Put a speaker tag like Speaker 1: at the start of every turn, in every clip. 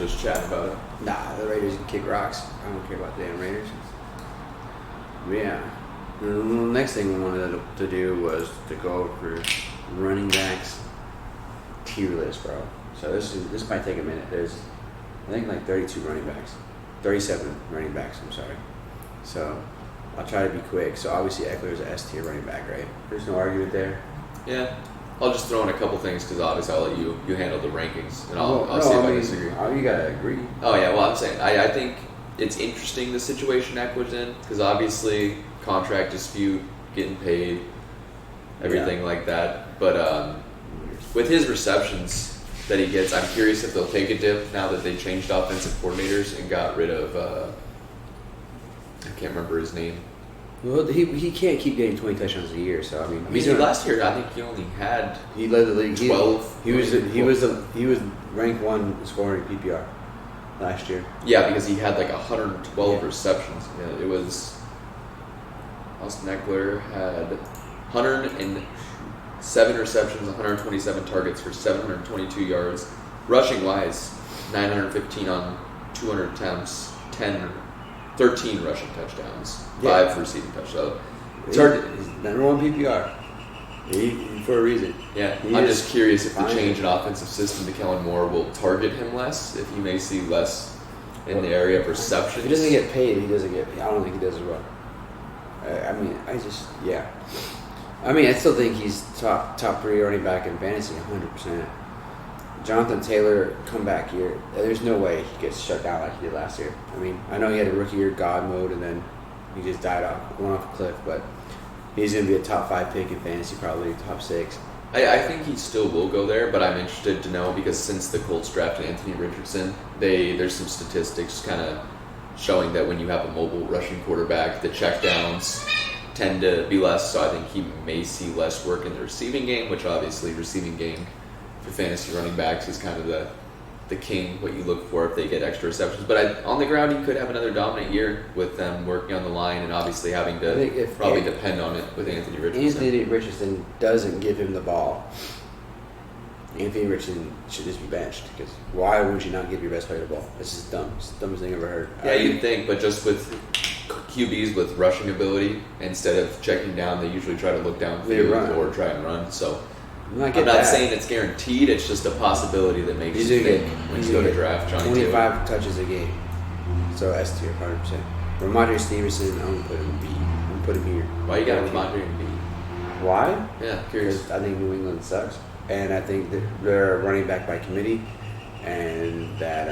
Speaker 1: just chatting about it?
Speaker 2: Nah, the Raiders can kick rocks. I don't care about the damn Raiders. But yeah. The next thing we wanted to do was to go over running backs tier list, bro. So this might take a minute. There's, I think, like 32 running backs. 37 running backs, I'm sorry. So I'll try to be quick. So obviously Eckler is an S tier running back, right? There's no argument there.
Speaker 1: Yeah. I'll just throw in a couple things because obviously I'll let you handle the rankings and I'll see if I disagree.
Speaker 2: Oh, you gotta agree.
Speaker 1: Oh yeah, well I'm saying I think it's interesting the situation Eckler's in because obviously contract dispute, getting paid, everything like that. But with his receptions that he gets, I'm curious if they'll take a dip now that they changed offensive coordinators and got rid of I can't remember his name.
Speaker 2: Well, he can't keep getting 20 touchdowns a year. So I mean
Speaker 1: last year I think he only had
Speaker 2: he led the league
Speaker 1: 12.
Speaker 2: He was ranked 1 scoring PPR last year.
Speaker 1: Yeah, because he had like 112 receptions. Yeah, it was Austin Eckler had 107 receptions, 127 targets for 722 yards. Rushing wise, 915 on 200 attempts, 13 rushing touchdowns, 5 receiving touchdowns.
Speaker 2: He's number 1 PPR. For a reason.
Speaker 1: Yeah, I'm just curious if the change in offensive system to Kellen Moore will target him less, if he may see less in the area of receptions.
Speaker 2: If he doesn't get paid, I don't think he does as well. I still think he's top 3 running back in fantasy, 100%. Jonathan Taylor, comeback year. There's no way he gets shut down like he did last year. I mean, I know he had a rookie year God mode, and then he just went off a cliff, but he's going to be a top 5 pick in fantasy, probably top 6.
Speaker 1: I think he still will go there, but I'm interested to know because since the Colts drafted Anthony Richardson, there's some statistics kind of showing that when you have a mobile rushing quarterback, the checkdowns tend to be less, so I think he may see less work in the receiving game, which obviously receiving game for fantasy running backs is kind of the king, what you look for if they get extra receptions. But on the ground, he could have another dominant year with them working on the line and obviously having to probably depend on it with Anthony Richardson.
Speaker 2: Anthony Richardson doesn't give him the ball. Anthony Richardson should just be benched because why would you not give your best player the ball? This is dumb. It's the dumbest thing I've ever heard.
Speaker 1: Yeah, you'd think, but just with QBs with rushing ability, instead of checking down, they usually try to look downfield or try and run. So I'm not saying it's guaranteed. It's just a possibility that makes you think when you go to draft Johnny
Speaker 2: 25 touches a game. So S tier, 100%. Ramondre Stevenson, I'm going to put him in B. I'm going to put him here.
Speaker 1: Why you got Ramondre in B?
Speaker 2: Why?
Speaker 1: Yeah, curious.
Speaker 2: Because I think New England sucks. And I think that they're running back by committee. And that,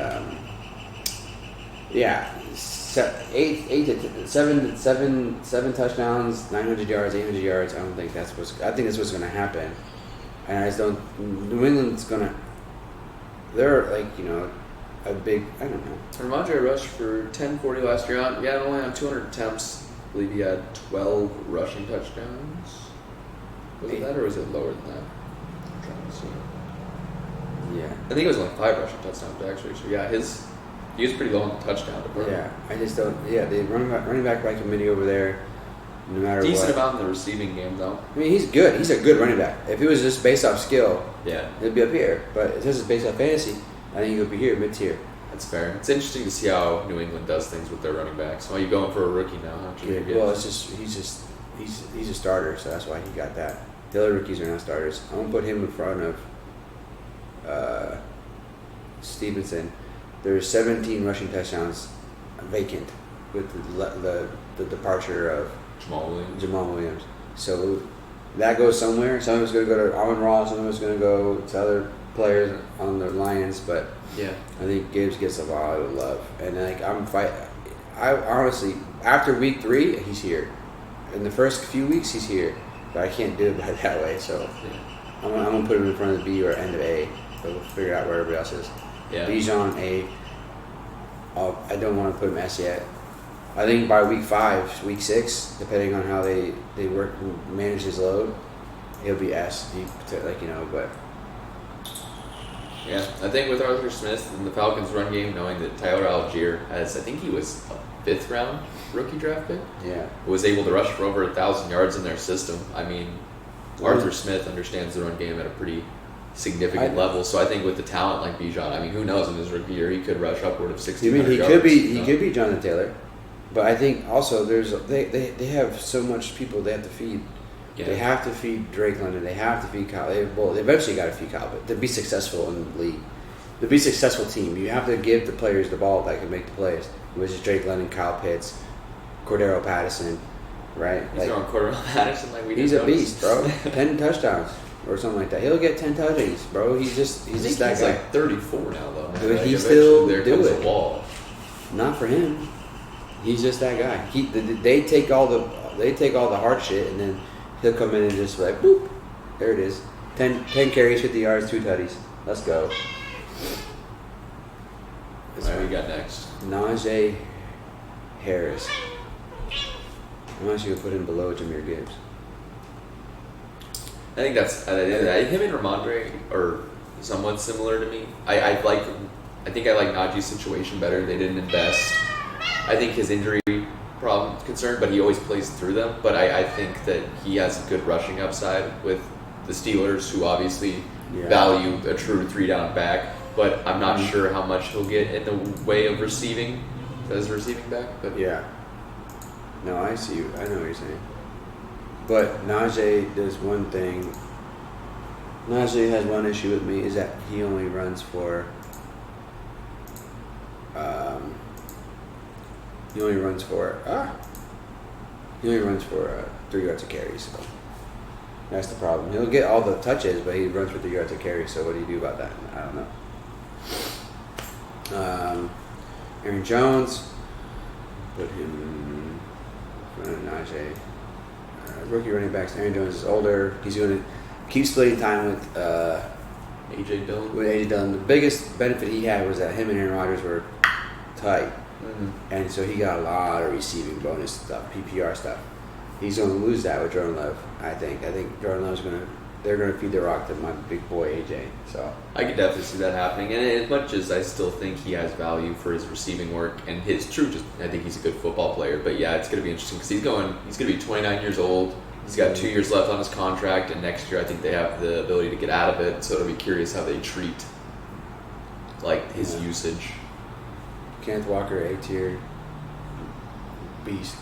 Speaker 2: seven touchdowns, 900 yards, 800 yards. I think that's what's going to happen. And I just don't. New England's gonna. They're like a big. I don't know.
Speaker 1: Ramondre rushed for 1040 last year. Only on 200 attempts. I believe he had 12 rushing touchdowns. Was it that or was it lower than that? I'm trying to see.
Speaker 2: Yeah.
Speaker 1: I think it was only 5 rushing touchdowns actually. So yeah, he was pretty low on the touchdown.
Speaker 2: Yeah, I just don't. Yeah, the running back by committee over there. No matter
Speaker 1: decent
Speaker 2: what.
Speaker 1: amount in the receiving game, though.
Speaker 2: I mean, he's good. He's a good running back. If it was just based off skill, it'd be up here. But if this is based off fantasy, I think he would be here, mid-tier.
Speaker 1: That's fair. It's interesting to see how New England does things with their running backs. Well, you going for a rookie now, huh?
Speaker 2: Well, it's just he's a starter, so that's why he got that. The other rookies are not starters. I'm gonna put him in front of Stevenson. There's 17 rushing touchdowns vacant with the departure of Jamal Williams. So that goes somewhere. Some of it's going to go to Alvin Ross. Some of it's going to go to other players on the Lions. But
Speaker 1: yeah,
Speaker 2: I think Gibbs gets a lot of love. And I honestly, after week 3, he's here. In the first few weeks, he's here. But I can't do it by that way. So I'm going to put him in front of B or end of A. So we'll figure out where everybody else is.
Speaker 1: Yeah.
Speaker 2: Bijan A. I don't want to put him S yet. I think by week 5, week 6, depending on how they work and manage his load, he'll be S. But
Speaker 1: yeah, I think with Arthur Smith and the Falcons' run game, knowing that Tyler Algier has, I think he was a 5th round rookie draft pick.
Speaker 2: Yeah,
Speaker 1: was able to rush for over 1,000 yards in their system. I mean, Arthur Smith understands the run game at a pretty significant level. So I think with the talent like Bijan, I mean, who knows? In his rookie year, he could rush upward of 60.
Speaker 2: You mean he could be Jonathan Taylor, but I think also they have so much people they have to feed. Yeah. They have to feed Drake London. They have to feed Kyle. They eventually got to feed Kyle, but to be successful in the league, to be a successful team, you have to give the players the ball that can make the plays, which is Drake London, Kyle Pitts, Cordero Patterson, right?
Speaker 1: He's throwing Cordero Patterson like we did.
Speaker 2: He's a beast, bro. 10 touchdowns. Or something like that. He'll get 10 touchdowns, bro. He's just that
Speaker 1: he's
Speaker 2: guy.
Speaker 1: Like 34 now, though. Man.
Speaker 2: Dude,
Speaker 1: like
Speaker 2: he still
Speaker 1: there
Speaker 2: do
Speaker 1: comes
Speaker 2: it.
Speaker 1: A wall.
Speaker 2: Not for him. He's just that guy. They take all the hard shit, and then he'll come in and just like, boop, there it is. 10 carries, 50 yards, 2 tutties. Let's go.
Speaker 1: That's what we got next.
Speaker 2: Najee Harris. I'm actually gonna put him below Jahmyr Gibbs.
Speaker 1: I think that's him and Ramondre are somewhat similar to me. I think I like Najee's situation better. They didn't invest. I think his injury problem is concerned, but he always plays through them. But I think that he has a good rushing upside with the Steelers, who obviously value a true 3-down back. But I'm not sure how much he'll get in the way of receiving as a receiving back. But
Speaker 2: yeah. No, I see you. I know what you're saying. But Najee does one thing. Najee has one issue with me, is that he only runs for 3 yards a carry. So that's the problem. He'll get all the touches, but he runs for 3 yards a carry. So what do you do about that? I don't know. Aaron Jones, put him in front of Najee. Rookie running backs. Aaron Jones is older. He's going to keep splitting time with
Speaker 1: AJ Dillon.
Speaker 2: The biggest benefit he had was that him and Aaron Rodgers were tight, and so he got a lot of receiving bonus stuff, PPR stuff. He's going to lose that with Jordan Love. I think Jordan Love's they're going to feed the rock to my big boy AJ. So
Speaker 1: I could definitely see that happening. And as much as I still think he has value for his receiving work and his I think he's a good football player. But yeah, it's going to be interesting because he's going to be 29 years old. He's got 2 years left on his contract, and next year I think they have the ability to get out of it. So it'll be curious how they treat his usage.
Speaker 2: Kenneth Walker, A-tier beast.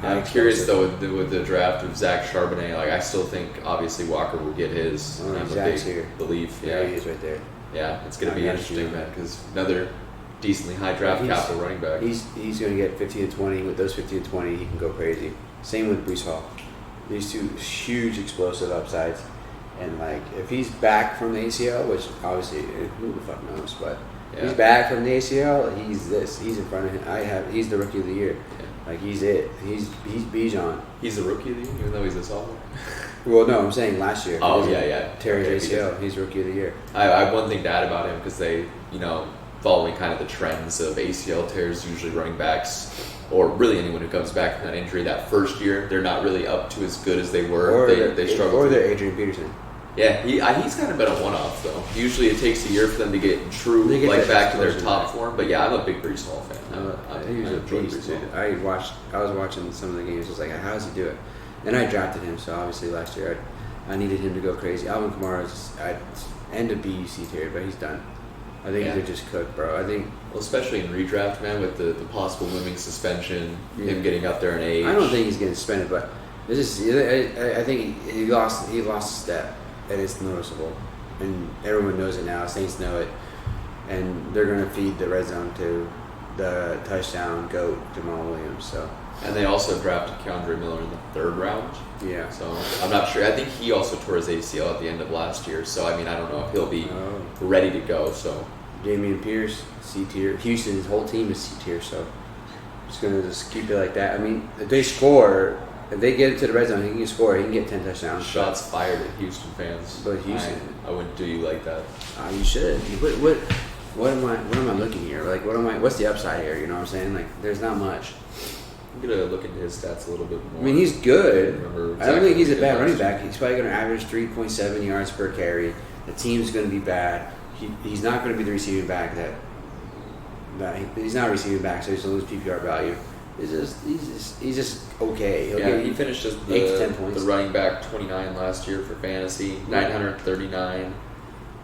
Speaker 1: I'm curious though with the draft of Zach Charbonnet. I still think obviously Walker will get his. I have a big belief.
Speaker 2: Yeah, he is right there.
Speaker 1: Yeah, it's going to be interesting, man, because another decently high draft capital running back.
Speaker 2: He's going to get 15 to 20. With those 15 to 20, he can go crazy. Same with Breece Hall. These two huge explosive upsides, and if he's back from the ACL, which obviously who the fuck knows, but he's back from the ACL. He's in front of him. He's the rookie of the year. Yeah. He's it. He's Bijan.
Speaker 1: He's the rookie of the year, even though he's a sophomore.
Speaker 2: Well, no, I'm saying last year.
Speaker 1: Oh yeah.
Speaker 2: Terry ACL. He's rookie of the year.
Speaker 1: I have one thing to add about him because they, following kind of the trends of ACL tears, usually running backs or really anyone who comes back from that injury that first year, they're not really up to as good as they were. They struggle.
Speaker 2: Or they're Adrian Peterson.
Speaker 1: Yeah, he's kind of been a one-off though. Usually it takes a year for them to get back to their top form. But yeah, I'm a big Breece Hall fan.
Speaker 2: He was a beast, dude. I was watching some of the games. I was like, how does he do it? And I drafted him, so obviously last year I needed him to go crazy. Alvin Kamara is end of BUC tier, but he's done. I think he could just cook, bro.
Speaker 1: Especially in redraft, man, with the possible looming suspension, him getting up there in age.
Speaker 2: I don't think he's getting suspended, but I think he lost a step, and it's noticeable, and everyone knows it now. Saints know it, and they're gonna feed the red zone to the touchdown goat Jamal Williams. So.
Speaker 1: And they also drafted Keandre Miller in the 3rd round.
Speaker 2: Yeah.
Speaker 1: So I'm not sure. I think he also tore his ACL at the end of last year. So I don't know if he'll be ready to go. So
Speaker 2: Dameon Pierce, C tier. Houston's whole team is C tier. So just gonna keep it like that. If they score, if they get to the red zone, he can score. He can get 10 touchdowns.
Speaker 1: Shots fired at Houston fans.
Speaker 2: But Houston,
Speaker 1: I wouldn't do you like that.
Speaker 2: You should. What am I looking here? What's the upside here? You know what I'm saying? There's not much.
Speaker 1: I'm going to look into his stats a little bit more.
Speaker 2: He's good. I don't think he's a bad running back. He's probably going to average 3.7 yards per carry. The team's going to be bad. He's not going to be the receiving back he's not a receiving back, so he's going to lose PPR value. He's just okay.
Speaker 1: He finished as
Speaker 2: 8 to 10 points.
Speaker 1: The running back 29 last year for fantasy, 939.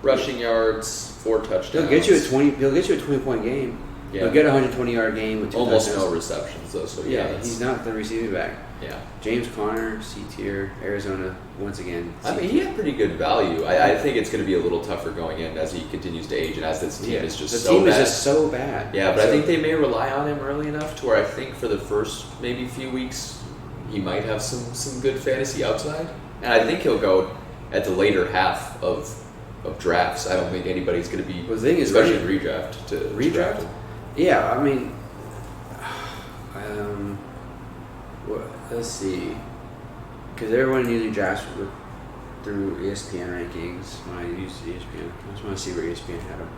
Speaker 1: rushing yards, 4 touchdowns.
Speaker 2: He'll get you a 20-point game.
Speaker 1: Yeah.
Speaker 2: He'll get a 120-yard game with 2
Speaker 1: almost
Speaker 2: touchdowns.
Speaker 1: no receptions though. So
Speaker 2: He's not the receiving back.
Speaker 1: Yeah.
Speaker 2: James Conner, C tier, Arizona once again.
Speaker 1: I mean, he had pretty good value. I think it's going to be a little tougher going in as he continues to age and as this team is just
Speaker 2: the
Speaker 1: so
Speaker 2: team
Speaker 1: bad.
Speaker 2: is just so bad.
Speaker 1: Yeah, but I think they may rely on him early enough to where I think for the first maybe few weeks he might have some good fantasy upside, and I think he'll go at the later half of drafts. I don't think anybody's going to be,
Speaker 2: the thing is,
Speaker 1: especially in redraft, to draft him.
Speaker 2: Yeah, I mean, let's see, because everyone usually drafts through ESPN rankings. When I use ESPN, I just want to see where ESPN had him.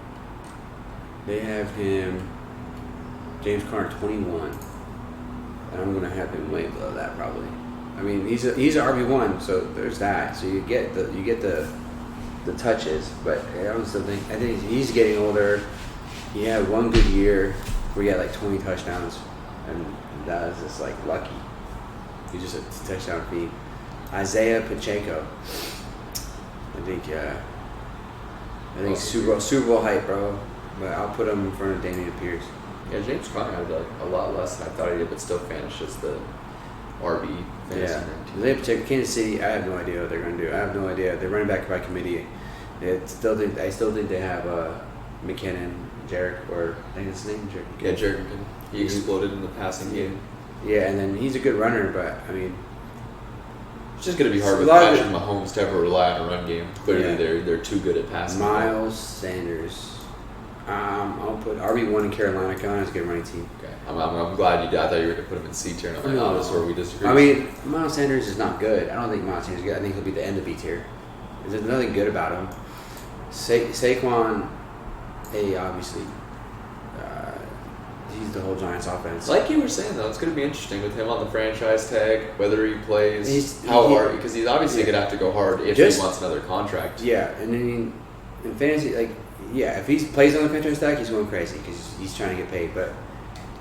Speaker 2: They have him, James Conner 21, and I'm gonna have him way below that probably. I mean, he's an RB1, so there's that. So you get the touches, but I think he's getting older. He had one good year where he had like 20 touchdowns, and that was just like lucky. He's just a touchdown feed. Isaiah Pacheco. I think Super Bowl hype, bro. But I'll put him in front of Damian Pierce.
Speaker 1: Yeah, James Conner had a lot less than I thought he did, but still finishes the RB fantasy rank.
Speaker 2: Isaiah Pacheco, Kansas City. I have no idea what they're going to do. I have no idea. They're running back by committee. I still think they have McKinnon, Jarek, or I think it's his name, Jarek.
Speaker 1: Yeah, Jarek. He exploded in the passing game.
Speaker 2: Yeah, and then he's a good runner, but I mean,
Speaker 1: it's just going to be hard with Patrick Mahomes to ever rely on a run game. Clearly, they're too good at passing.
Speaker 2: Miles Sanders. I'll put RB1 in Carolina. Carolina's a good running team.
Speaker 1: Okay, I'm glad you did. I thought you were going to put him in C tier. And I'm like, oh, this is where we disagree.
Speaker 2: I mean, Miles Sanders is not good. I don't think Miles Sanders is good. I think he'll be the end of B tier. There's nothing good about him. Saquon, obviously, he's the whole Giants offense.
Speaker 1: Like you were saying, though, it's going to be interesting with him on the franchise tag, whether he plays, hard, because he's obviously going to have to go hard if he wants another contract.
Speaker 2: Yeah, and I mean, in fantasy, if he plays on the franchise tag, he's going crazy because he's trying to get paid. But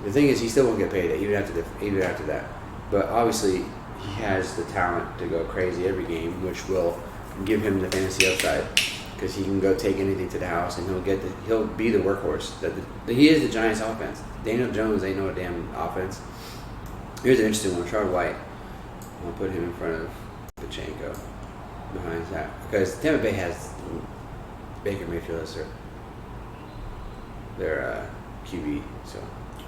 Speaker 2: the thing is, he still won't get paid even after that. But obviously, he has the talent to go crazy every game, which will give him the fantasy upside because he can go take anything to the house and he'll be the workhorse. He is the Giants' offense. Daniel Jones ain't no damn offense. Here's an interesting one: Charles White. I'll put him in front of Pacheco behind that because Tampa Bay has Baker Mayfield as their QB. So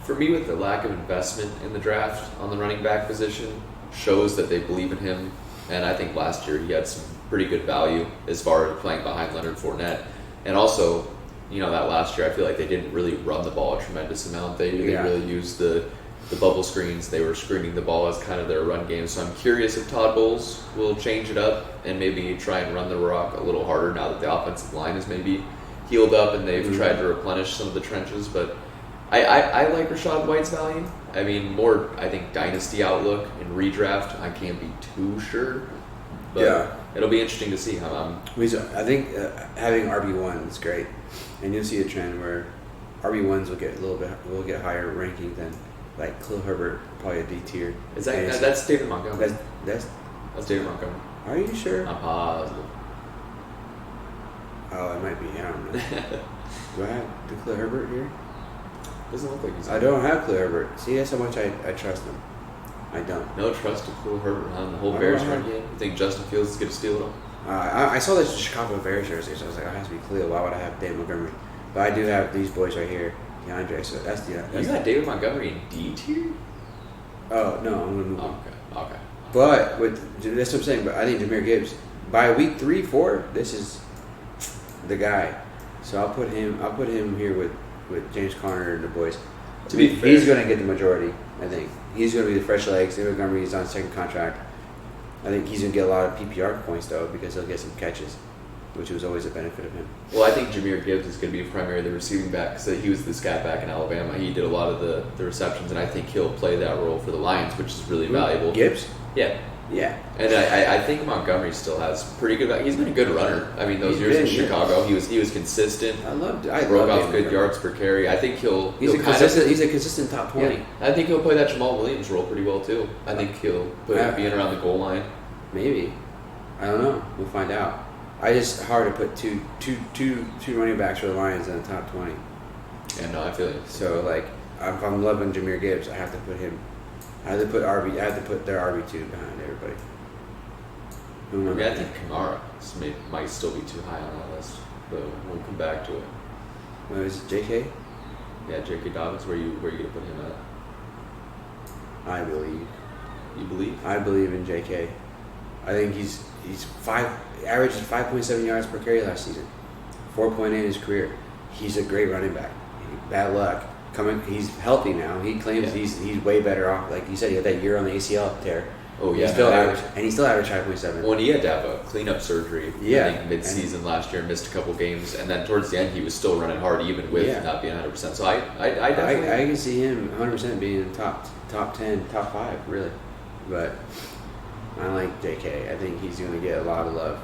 Speaker 1: for me, with the lack of investment in the draft on the running back position, shows that they believe in him. And I think last year he had some pretty good value as far as playing behind Leonard Fournette. And also, that last year I feel like they didn't really run the ball a tremendous amount. They really used the bubble screens. They were screening the ball as kind of their run game. So I'm curious if Todd Bowles will change it up and maybe try and run the rock a little harder now that the offensive line is maybe healed up and they've tried to replenish some of the trenches. But I like Rachaad White's value. I mean, more, I think, dynasty outlook and redraft, I can't be too sure. But it'll be interesting to see how
Speaker 2: I think having RB1 is great. And you'll see a trend where RB1s will get higher ranking than, like, Khalil Herbert, probably a D tier.
Speaker 1: That's David Montgomery.
Speaker 2: That's
Speaker 1: David Montgomery.
Speaker 2: Are you sure?
Speaker 1: I'm positive.
Speaker 2: Oh, it might be. I don't know. Do I have the Khalil Herbert here?
Speaker 1: Doesn't look like he's.
Speaker 2: I don't have Khalil Herbert. See, that's how much I trust him. I don't.
Speaker 1: No trust in Khalil Herbert on the whole Bears run game. You think Justin Fields is going to steal it all?
Speaker 2: I saw this Chicago Bears jersey, so I was like, it has to be Khalil. Why would I have David Montgomery? But I do have these boys right here, DeAndre. So that's
Speaker 1: you got David Montgomery in D tier?
Speaker 2: Oh no, I'm gonna move on.
Speaker 1: Okay.
Speaker 2: But that's what I'm saying. But I think Jahmyr Gibbs by week 3-4, this is the guy. So I'll put him here with James Conner and the boys.
Speaker 1: To be fair,
Speaker 2: he's going to get the majority. I think he's going to be the fresh legs. David Montgomery is on second contract. I think he's going to get a lot of PPR points though because he'll get some catches, which was always a benefit of him.
Speaker 1: Well, I think Jahmyr Gibbs is going to be primarily the receiving back because he was this guy back in Alabama. He did a lot of the receptions, and I think he'll play that role for the Lions, which is really valuable.
Speaker 2: Gibbs?
Speaker 1: Yeah. And I think Montgomery still has pretty good value. He's been a good runner. I mean, those years in Chicago, he was consistent. I broke off good yards per carry. I think he's
Speaker 2: a consistent top 20.
Speaker 1: Yeah, I think he'll play that Jamal Williams role pretty well too. I think he'll being around the goal line.
Speaker 2: Maybe. I don't know. We'll find out. I just hard to put two running backs for the Lions in the top 20.
Speaker 1: Yeah, no, I feel it.
Speaker 2: So like, if I'm loving Jahmyr Gibbs, I have to put him. I have to put their RB2 behind everybody.
Speaker 1: I think Kamara might still be too high on our list, but we'll come back to it.
Speaker 2: What is it, J.K.?
Speaker 1: Yeah, J.K. Dobbins. Where you gonna put him at?
Speaker 2: I believe.
Speaker 1: You believe?
Speaker 2: I believe in J.K. I think he's averaged 5.7 yards per carry last season, 4.8 in his career. He's a great running back. Bad luck. He's healthy now. He claims he's way better off. Like you said, he had that year on the ACL tear.
Speaker 1: Oh yeah,
Speaker 2: he still averaged 5.7.
Speaker 1: When he had to have a cleanup surgery,
Speaker 2: yeah,
Speaker 1: I think mid-season last year, missed a couple games, and then towards the end he was still running hard, even with not being 100%. So I definitely
Speaker 2: I can see him 100% being top 10, top 5, really. But I like JK. I think he's going to get a lot of love.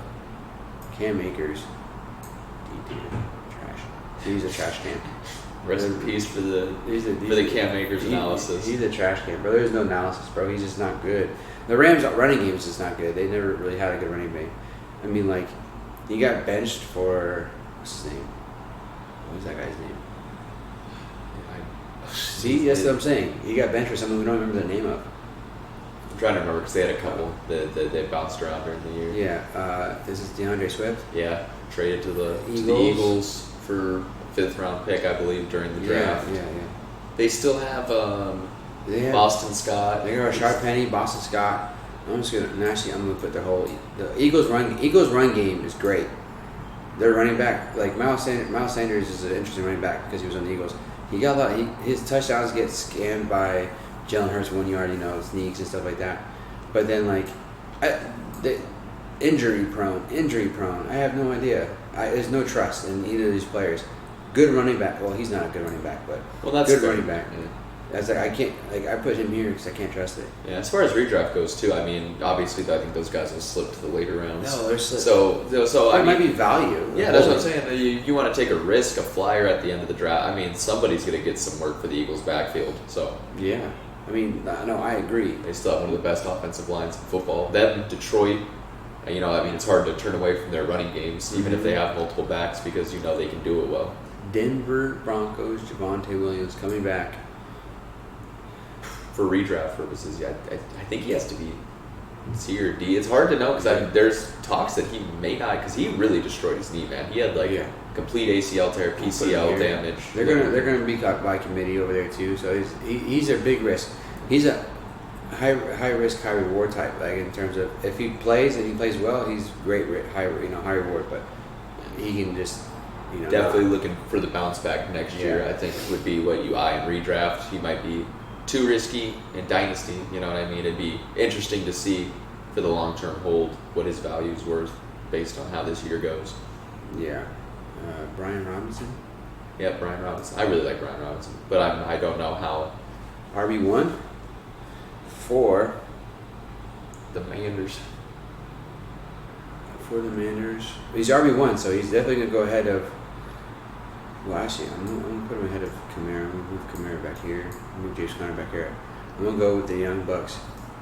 Speaker 2: Cam Akers, trash. He's a trash can.
Speaker 1: Rest in peace for the Cam Akers analysis.
Speaker 2: He's a trash can, bro. There's no analysis, bro. He's just not good. The Rams' running game is just not good. They never really had a good running game. I mean, like, he got benched for what's his name? What was that guy's name? See, that's what I'm saying. He got benched for something we don't remember the name of.
Speaker 1: I'm trying to remember because they had a couple that they bounced around during the year.
Speaker 2: Yeah, this is DeAndre Swift.
Speaker 1: Yeah, traded to the Eagles for 5th round pick, I believe, during the draft.
Speaker 2: Yeah.
Speaker 1: They still have Boston Scott.
Speaker 2: They got Rashard Penny, Boston Scott. I'm gonna put the Eagles run game is great. Their running back, like Miles Sanders is an interesting running back because he was on the Eagles. He got a lot. His touchdowns get scanned by Jalen Hurts 1 yard, sneaks and stuff like that. But then injury prone. I have no idea. There's no trust in either of these players. Good running back. Well, he's not a good running back, but
Speaker 1: that's
Speaker 2: good running back. Yeah. That's I can't I put him here because I can't trust it.
Speaker 1: Yeah, as far as redraft goes too, I mean, obviously I think those guys will slip to the later rounds.
Speaker 2: No, they're slipping.
Speaker 1: So
Speaker 2: it might be value.
Speaker 1: Yeah, that's what I'm saying. You want to take a risk, a flyer at the end of the draft. I mean, somebody's going to get some work for the Eagles' backfield. So
Speaker 2: yeah, I mean, no, I agree.
Speaker 1: They still have one of the best offensive lines in football. Them, Detroit. I mean, it's hard to turn away from their running games, even if they have multiple backs, because they can do it well.
Speaker 2: Denver Broncos, Javonte Williams coming back.
Speaker 1: For redraft purposes, yeah, I think he has to be C or D. It's hard to know because there's talks that he may not, because he really destroyed his knee, man. He had complete ACL tear, PCL damage.
Speaker 2: They're gonna be caught by committee over there too. So he's a big risk. He's a high risk, high reward type. Like in terms of if he plays and he plays well, he's great, high reward. But he can just
Speaker 1: definitely looking for the bounce back next year. I think would be what you eye in redraft. He might be too risky in dynasty, you know what I mean? It'd be interesting to see for the long-term hold what his value is worth based on how this year goes.
Speaker 2: Yeah. Brian Robinson?
Speaker 1: Yeah, Brian Robinson. I really like Brian Robinson, but I don't know how.
Speaker 2: RB1 for
Speaker 1: the Manders.
Speaker 2: He's RB1, so he's definitely going to go ahead of. Well, actually, I'm going to put him ahead of Kamara. I'm going to move Kamara back here. Move James Conner back here. I'm going to go with the Young Bucks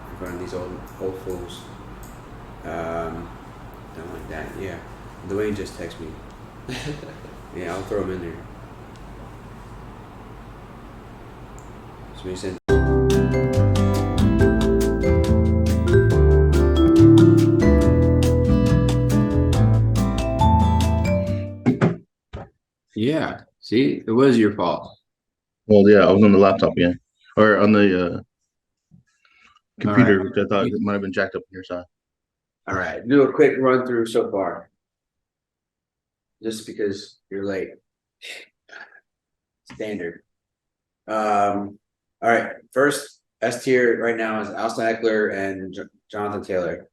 Speaker 2: in front of these old fools. Don't like that. Yeah. Dwayne just texted me. Yeah, I'll throw him in there. So he said. Yeah. See, it was your fault.
Speaker 3: Well, yeah, I was on the laptop, or on the computer, which I thought it might have been jacked up on your side.
Speaker 2: All right, do a quick run through so far, just because you're late. Standard. All right, first S tier right now is Austin Eckler and Jonathan Taylor.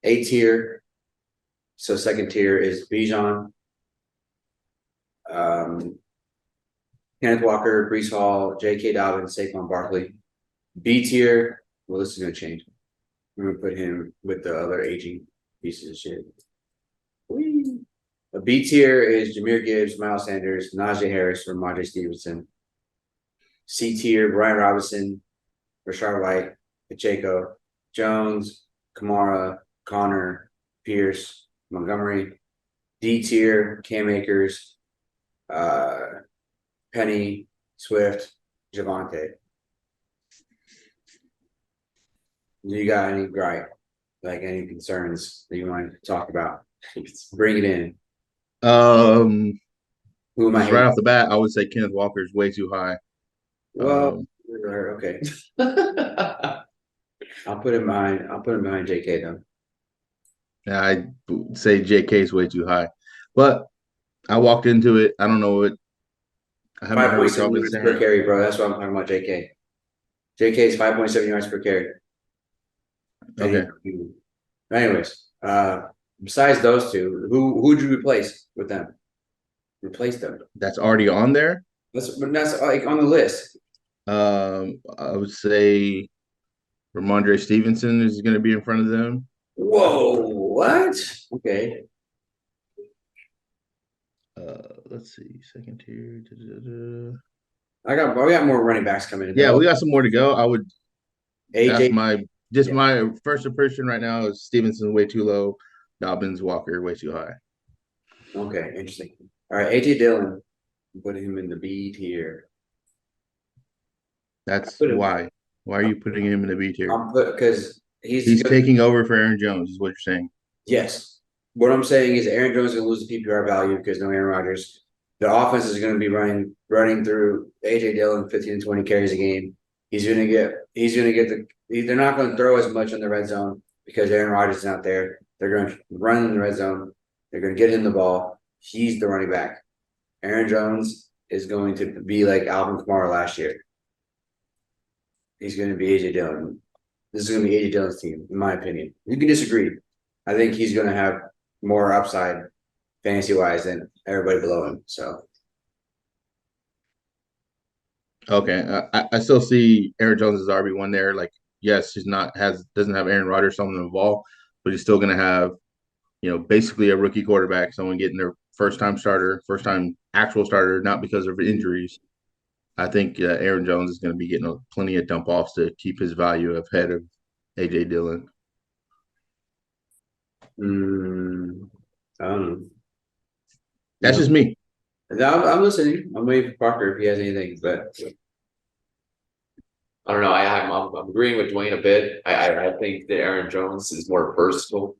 Speaker 2: A tier, so second tier is Bijan. Kenneth Walker, Breece Hall, J.K. Dobbins, Saquon Barkley. B tier, well, this is going to change. I'm going to put him with the other aging pieces of shit. Whee! A B tier is Jahmyr Gibbs, Miles Sanders, Najee Harris, or Ramondre Stevenson. C tier, Brian Robinson, Rashard White, Pacheco, Jones, Kamara, Connor, Pierce, Montgomery. D tier, Cam Akers, uh, Penny, Swift, Javante. Do you got any like any concerns that you want to talk about? Bring it in.
Speaker 3: Um,
Speaker 2: Who am I
Speaker 3: just right
Speaker 2: hating?
Speaker 3: off the bat, I would say Kenneth Walker is way too high.
Speaker 2: Well,
Speaker 3: Um,
Speaker 2: okay. I'll put him behind JK though.
Speaker 3: I would say JK is way too high, but I walked into it. I don't know what I haven't
Speaker 2: Five
Speaker 3: heard
Speaker 2: point
Speaker 3: what y'all
Speaker 2: seven
Speaker 3: been
Speaker 2: yards per
Speaker 3: saying.
Speaker 2: carry, bro. That's what I'm talking about. JK. JK is 5.7 yards per carry.
Speaker 3: Okay,
Speaker 2: Anyways, besides those two, who'd you replace with them? Replace them.
Speaker 3: that's already on there.
Speaker 2: That's like on the list.
Speaker 3: I would say Ramondre Stevenson is going to be in front of them.
Speaker 2: Whoa, what? Okay.
Speaker 3: Let's see, second tier.
Speaker 2: We got more running backs coming in
Speaker 3: Yeah,
Speaker 2: though.
Speaker 3: we got some more to go. That's
Speaker 2: AJ. Yeah.
Speaker 3: my first impression right now is Stevenson way too low, Dobbins Walker way too high.
Speaker 2: Okay, interesting. All right, AJ Dillon. Put him in the B tier.
Speaker 3: That's
Speaker 2: Put him.
Speaker 3: why. Why are you putting him in the B tier?
Speaker 2: I'm put because he's
Speaker 3: He's
Speaker 2: good.
Speaker 3: taking over for Aaron Jones, is what you're saying.
Speaker 2: Yes. What I'm saying is Aaron Jones is going to lose the PPR value because no Aaron Rodgers. The offense is going to be running through AJ Dillon 15 to 20 carries a game. They're not going to throw as much in the red zone because Aaron Rodgers is not there. They're going to run in the red zone. They're going to get him the ball. He's the running back. Aaron Jones is going to be like Alvin Kamara last year. He's going to be AJ Dillon. This is going to be AJ Dillon's team, in my opinion. You can disagree. I think he's going to have more upside fantasy wise than everybody below him. So
Speaker 3: Okay. I still see Aaron Jones as RB1 there. Like, yes, doesn't have Aaron Rodgers on the ball, but he's still gonna have, basically a rookie quarterback, someone getting their first time actual starter, not because of injuries. I think Aaron Jones is going to be getting plenty of dump offs to keep his value ahead of AJ Dillon.
Speaker 2: I don't know.
Speaker 3: That's just me.
Speaker 2: I'm listening. I'm waiting for Parker if he has anything, but
Speaker 1: I don't know. I'm agreeing with Dwayne a bit. I think that Aaron Jones is more versatile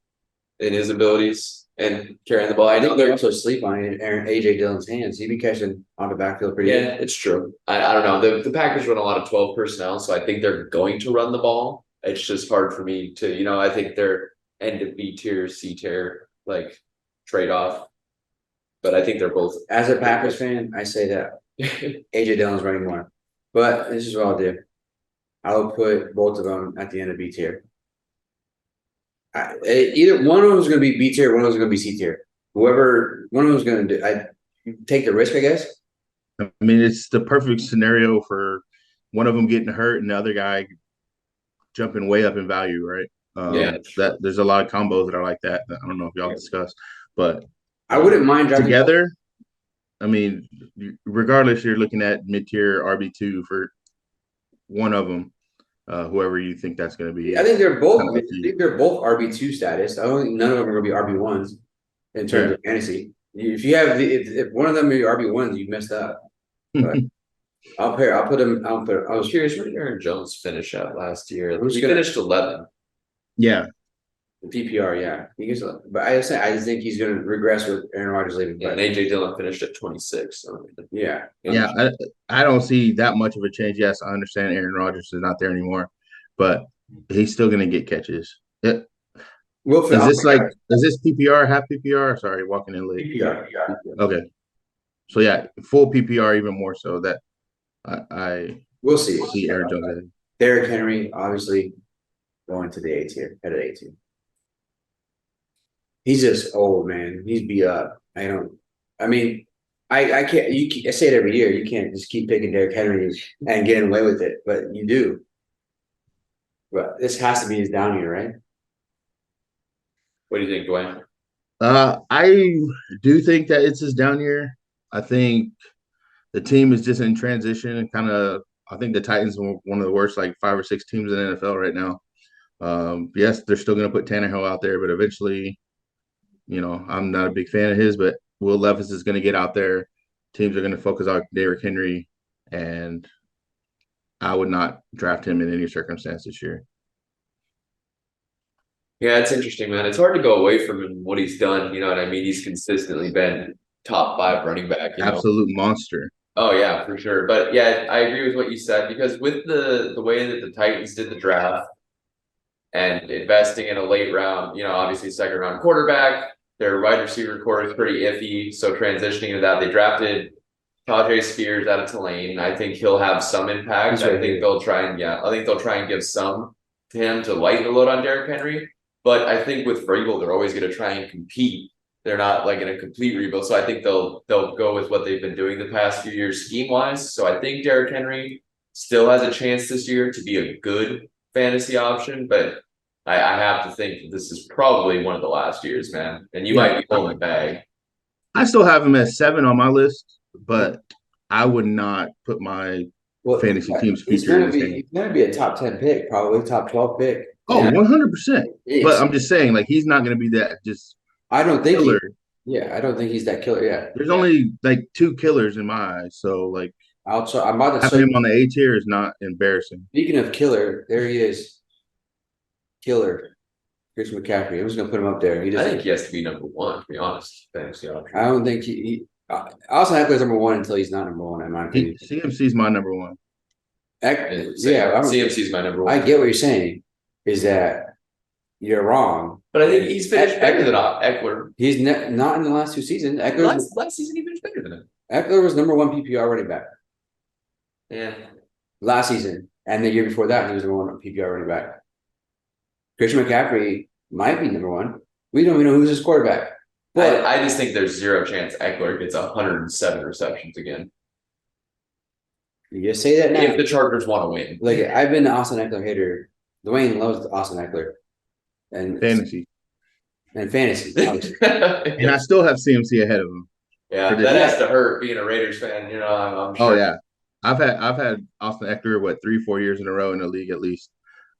Speaker 1: in his abilities and carrying the ball.
Speaker 2: I
Speaker 1: I know
Speaker 2: think they
Speaker 1: they're
Speaker 2: also sleep on Aaron AJ Dillon's hands. He'd be catching on the backfield pretty
Speaker 1: yeah, it's true. I don't know. The Packers run a lot of 12 personnel, so I think they're going to run the ball. It's just hard for me to, I think they're end of B tier, C tier, like trade off. But I think they're both
Speaker 2: As a Packers fan, I say that AJ Dillon's running more. But this is what I'll do. I'll put both of them at the end of B tier. Either one of them is going to be B tier, one of them is going to be C tier. Whoever one of them is going to do, I take the risk, I guess.
Speaker 3: I mean, it's the perfect scenario for one of them getting hurt and the other guy jumping way up in value, right?
Speaker 1: Yeah.
Speaker 3: That there's a lot of combos that are like that. I don't know if y'all discussed, but
Speaker 2: I wouldn't mind drafting
Speaker 3: together. I mean, regardless, you're looking at mid-tier RB2 for one of them, whoever you think that's going to be.
Speaker 2: I think they're both.
Speaker 3: Kinda
Speaker 2: I
Speaker 3: up to you.
Speaker 2: think they're both RB2 status. I don't think none of them are going to be RB1s in terms of fantasy. If you have if one of them are your RB1s, you messed up. But I'll put them. I was
Speaker 1: Curious, where did Aaron Jones finish at last year?
Speaker 2: Who's
Speaker 1: He
Speaker 2: gonna-
Speaker 1: finished 11.
Speaker 3: Yeah,
Speaker 2: the PPR, yeah. He gets, but I just think he's going to regress with Aaron Rodgers leaving.
Speaker 1: Yeah,
Speaker 2: But
Speaker 1: and AJ Dillon finished at 26. So,
Speaker 2: yeah,
Speaker 3: yeah. I don't see that much of a change. Yes, I understand Aaron Rodgers is not there anymore, but he's still going to get catches. Is this PPR, half PPR? Sorry, walking in late.
Speaker 2: PPR.
Speaker 3: Okay. So yeah, full PPR even more so that I
Speaker 2: We'll see.
Speaker 3: see Aaron Jones ahead.
Speaker 2: Derrick Henry, obviously, going to the A tier, head of A tier. He's just old, man. He's beat up. I can't. I say it every year. You can't just keep picking Derrick Henry and getting away with it, but you do. But this has to be his down year, right?
Speaker 1: what do you think, Dwayne?
Speaker 3: I do think that it's his down year. I think the team is just in transition and I think the Titans are one of the worst, like 5 or 6 teams in the NFL right now. Yes, they're still going to put Tannehill out there, but eventually, I'm not a big fan of his, but Will Levis is going to get out there. Teams are going to focus on Derrick Henry, and I would not draft him in any circumstance this year.
Speaker 1: Yeah, it's interesting, man. It's hard to go away from him what he's done. You know what I mean? He's consistently been top five running back.
Speaker 3: Absolute monster.
Speaker 1: Oh yeah, for sure. But yeah, I agree with what you said because with the way that the Titans did the draft and investing in a late round, obviously second round quarterback, their wide receiver core is pretty iffy. So transitioning to that, they drafted Tajay Spears out of Tulane. I think he'll have some impact. I think they'll try and give some to him to lighten the load on Derrick Henry. But I think with Vrabel, they're always going to try and compete. They're not like in a complete rebuild. So I think they'll go with what they've been doing the past few years scheme wise. So I think Derrick Henry still has a chance this year to be a good fantasy option, but I have to think that this is probably one of the last years, man. And you might be pulling the bag.
Speaker 3: I still have him at 7 on my list, but I would not put my fantasy team's future in his hands.
Speaker 2: He's going to be a top 10 pick, probably top 12 pick.
Speaker 3: Oh, 100%. But I'm just saying, like, he's not going to be that just
Speaker 2: I don't think
Speaker 3: killer.
Speaker 2: I don't think he's that killer yet.
Speaker 3: There's only like 2 killers in my eyes, so like
Speaker 2: I'm about to
Speaker 3: having him on the A tier is not embarrassing.
Speaker 2: Speaking of killer, there he is. Killer. Christian McCaffrey. I'm just gonna put him up there.
Speaker 1: I think he has to be number one, to be honest. Fantasy option.
Speaker 2: I don't think Austin Eckler's number one until he's not number one, in my opinion.
Speaker 3: CMC's my number one.
Speaker 1: CMC's my number one.
Speaker 2: I get what you're saying. Is that you're wrong?
Speaker 1: But I think he's finished better than Eckler.
Speaker 2: He's not in the last 2 seasons.
Speaker 1: Last season he finished better than him.
Speaker 2: Eckler was number one PPR running back.
Speaker 1: Yeah.
Speaker 2: Last season, and the year before that, he was number one PPR running back. Christian McCaffrey might be number one. We don't even know who's his quarterback.
Speaker 1: But I just think there's zero chance Eckler gets 107 receptions again.
Speaker 2: You just say that now.
Speaker 1: If the Chargers want to win.
Speaker 2: Like, I've been an Austin Eckler hater. Dwayne loves Austin Eckler. And
Speaker 3: fantasy.
Speaker 2: And fantasy.
Speaker 3: And I still have CMC ahead of him.
Speaker 1: Yeah, that has to hurt being a Raiders fan. I'm sure.
Speaker 3: Oh, yeah. I've had Austin Eckler, 3-4 years in a row in the league at least.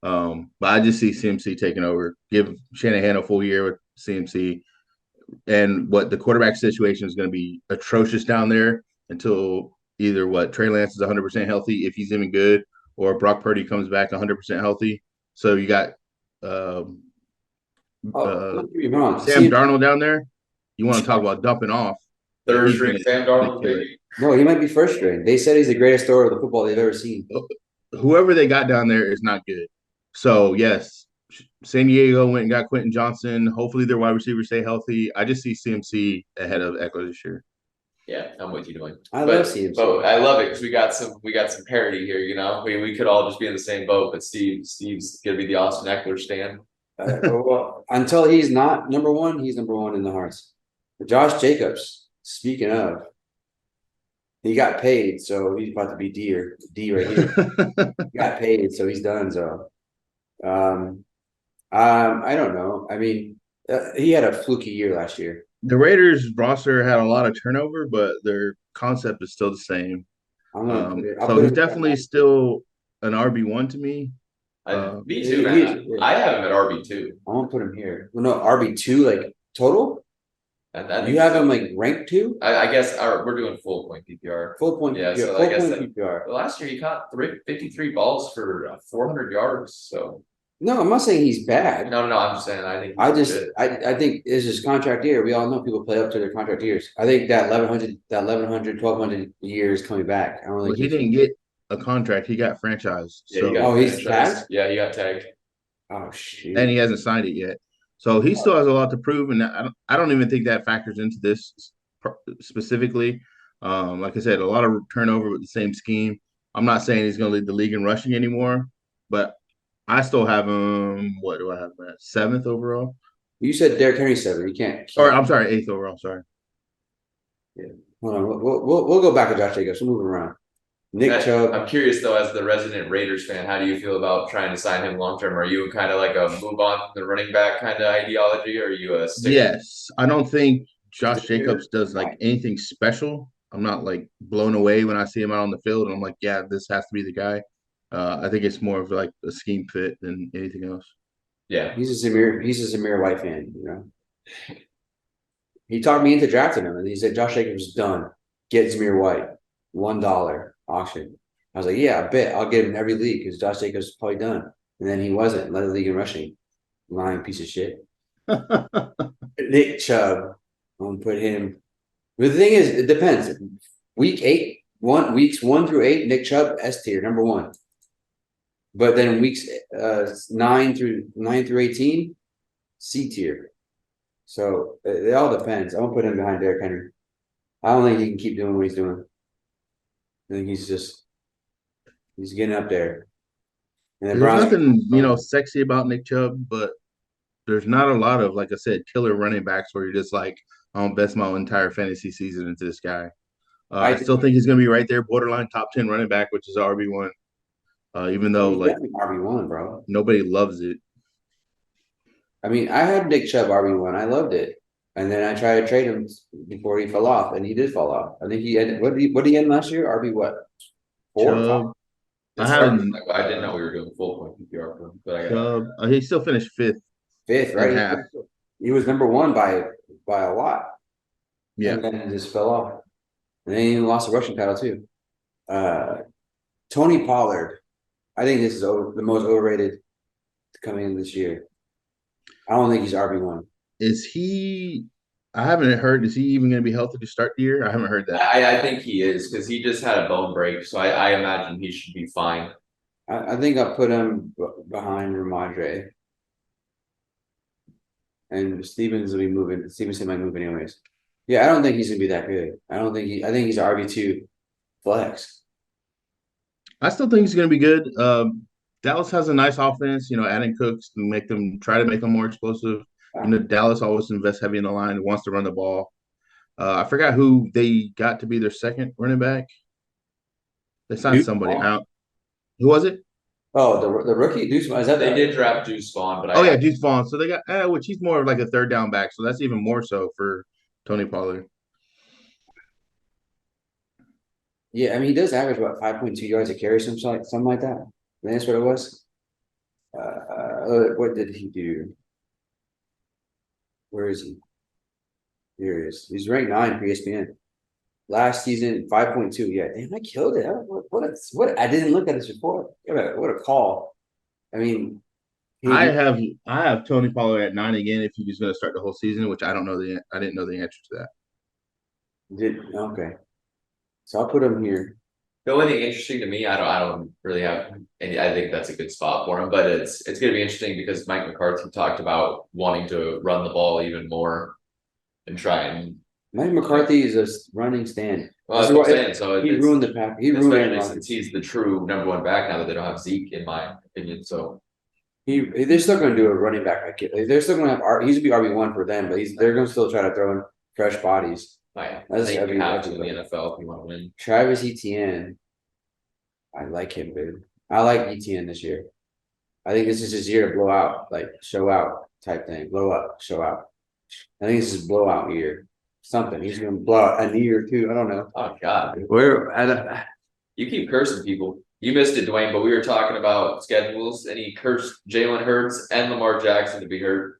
Speaker 3: But I just see CMC taking over. Give Shanahan a full year with CMC. And the quarterback situation is going to be atrocious down there until either Trey Lance is 100% healthy, if he's even good, or Brock Purdy comes back 100% healthy. So you got Sam Darnold down there. You want to talk about dumping off.
Speaker 1: Third string Sam Darnold, baby.
Speaker 2: No, he might be first string. They said he's the greatest thrower of the football they've ever seen.
Speaker 3: Whoever they got down there is not good. So, yes, San Diego went and got Quentin Johnson. Hopefully their wide receivers stay healthy. I just see CMC ahead of Eckler this year.
Speaker 1: Yeah, I'm with you, Dwayne.
Speaker 2: I love CMC.
Speaker 1: But I love it because we got some parity here. We could all just be in the same boat. But Steve's gonna be the Austin Eckler stan.
Speaker 2: Well, until he's not number one, he's number one in the hearts. Josh Jacobs. Speaking of, he got paid, so he's about to be D right here. He got paid, so he's done. So, I don't know. I mean, he had a fluky year last year.
Speaker 3: The Raiders roster had a lot of turnover, but their concept is still the same. So he's definitely still an RB1 to me.
Speaker 1: Me too, man. I have him at RB2.
Speaker 2: I won't put him here. Well, no, RB2, like total? You have him like ranked 2?
Speaker 1: I guess we're doing full point PPR.
Speaker 2: Full point PPR. So I guess PPR.
Speaker 1: Last year he caught 53 balls for 400 yards. So
Speaker 2: no, I'm not saying he's bad.
Speaker 1: No. I'm just saying I think
Speaker 2: I think this is contract year. We all know people play up to their contract years. I think that 1,1200 years coming back. I don't really.
Speaker 3: He didn't get a contract. He got franchised.
Speaker 1: Yeah,
Speaker 2: he's tagged.
Speaker 1: Yeah, he got tagged.
Speaker 2: Oh shit!
Speaker 3: And he hasn't signed it yet. So he still has a lot to prove, and I don't even think that factors into this specifically. Like I said, a lot of turnover with the same scheme. I'm not saying he's going to lead the league in rushing anymore, but I still have him. What do I have him at? 7th overall?
Speaker 2: You said Derrick Henry 7. You can't.
Speaker 3: Or I'm sorry, 8th overall. Sorry.
Speaker 2: Yeah. Hold on. We'll go back to Josh Jacobs. We'll move around. Nick Chubb.
Speaker 1: I'm curious though, as the resident Raiders fan, how do you feel about trying to sign him long term? Are you kind of like a move on from the running back kind of ideology, or are you a sticker?
Speaker 3: Yes, I don't think Josh Jacobs does like anything special. I'm not like blown away when I see him out on the field, and I'm like, yeah, this has to be the guy. I think it's more of like a scheme fit than anything else.
Speaker 1: Yeah,
Speaker 2: he's a Zamir White fan, you know. He talked me into drafting him, and he said Josh Jacobs is done. Get Zamir White, $1 auction. I was like, yeah, I bet I'll get him in every league because Josh Jacobs is probably done. And then he wasn't. Led the league in rushing. Lying piece of shit. Nick Chubb. I'm gonna put him. But the thing is, it depends. Weeks 1 through 8, Nick Chubb S tier #1. But then weeks 9 through 18, C tier. So it all depends. I'm gonna put him behind Derrick Henry. I don't think he can keep doing what he's doing. I think he's getting up there. And then
Speaker 3: There's
Speaker 2: Browns.
Speaker 3: nothing sexy about Nick Chubb, but there's not a lot of, like I said, killer running backs where you're just like, I'll invest my entire fantasy season into this guy. I
Speaker 2: I
Speaker 3: still think he's going to be right there, borderline top 10 running back, which is RB1. Even though
Speaker 2: he's
Speaker 3: like
Speaker 2: definitely RB1, bro.
Speaker 3: nobody loves it.
Speaker 2: I mean, I had Nick Chubb RB1. I loved it. And then I tried to trade him before he fell off, and he did fall off. I think he ended. What did he end last year? RB what? 4 or 5?
Speaker 3: Chubb, I
Speaker 1: It's hard.
Speaker 3: haven't
Speaker 1: I didn't know we were doing full point PPR for him, but I got
Speaker 3: Chubb. He still finished fifth
Speaker 2: 5th,
Speaker 3: and
Speaker 2: right?
Speaker 3: half.
Speaker 2: He was #1 by a lot.
Speaker 3: Yeah,
Speaker 2: And then it just fell off. And then he lost the rushing title too. Tony Pollard. I think this is the most overrated coming in this year. I don't think he's RB1.
Speaker 3: is he? I haven't heard. Is he even going to be healthy to start the year? I haven't heard that.
Speaker 1: I think he is because he just had a bone break, so I imagine he should be fine.
Speaker 2: I think I'll put him behind Ramondre. And Stevens will be moving. Stevenson might move anyways. Yeah, I don't think he's gonna be that good. I think he's RB2 flex.
Speaker 3: I still think he's going to be good. Dallas has a nice offense. Adding Cooks to try to make them more explosive. Dallas always invests heavy in the line, wants to run the ball. I forgot who they got to be their second running back. They signed somebody out. Who was it?
Speaker 2: Oh, the rookie Deuce. Is that
Speaker 1: They did draft Deuce Vaughn, but
Speaker 3: yeah, Deuce Vaughn. So they got which he's more of like a third down back. So that's even more so for Tony Pollard.
Speaker 2: Yeah, I mean he does average about 5.2 yards a carry, something like that. I think that's what it was. What did he do? Where is he? Here he is. He's ranked 9 for ESPN. Last season, 5.2. Yeah, damn, I killed it. What? I didn't look at this report. What a call. I mean,
Speaker 3: I have Tony Pollard at 9 again if he's going to start the whole season, which I don't know I didn't know the answer to that.
Speaker 2: Okay. So I'll put him here.
Speaker 1: the only thing interesting to me, I don't really have any. I think that's a good spot for him, but it's going to be interesting because Mike McCarthy talked about wanting to run the ball even more and try and.
Speaker 2: Mike McCarthy is a running stand.
Speaker 1: Well, that's what I'm saying. So
Speaker 2: he ruined the pack. He ruined it
Speaker 1: since he's the true #1 back now that they don't have Zeke, in my opinion. So
Speaker 2: they're still going to do a running back. They're still going to have he's going to be RB1 for them, but they're going to still try to throw in fresh bodies.
Speaker 1: I
Speaker 2: That's
Speaker 1: think you have to in
Speaker 2: everybody.
Speaker 1: the NFL if you want to win.
Speaker 2: Travis Etienne. I like him, dude. I like Etienne this year. I think this is his year to blow out, like show out type thing. Blow up, show out. I think this is blowout year. Something. He's gonna blow out a year or two. I don't know.
Speaker 1: Oh God,
Speaker 2: You
Speaker 1: keep cursing people. You missed it, Dwayne, but we were talking about schedules, and he cursed Jalen Hurts and Lamar Jackson to be hurt.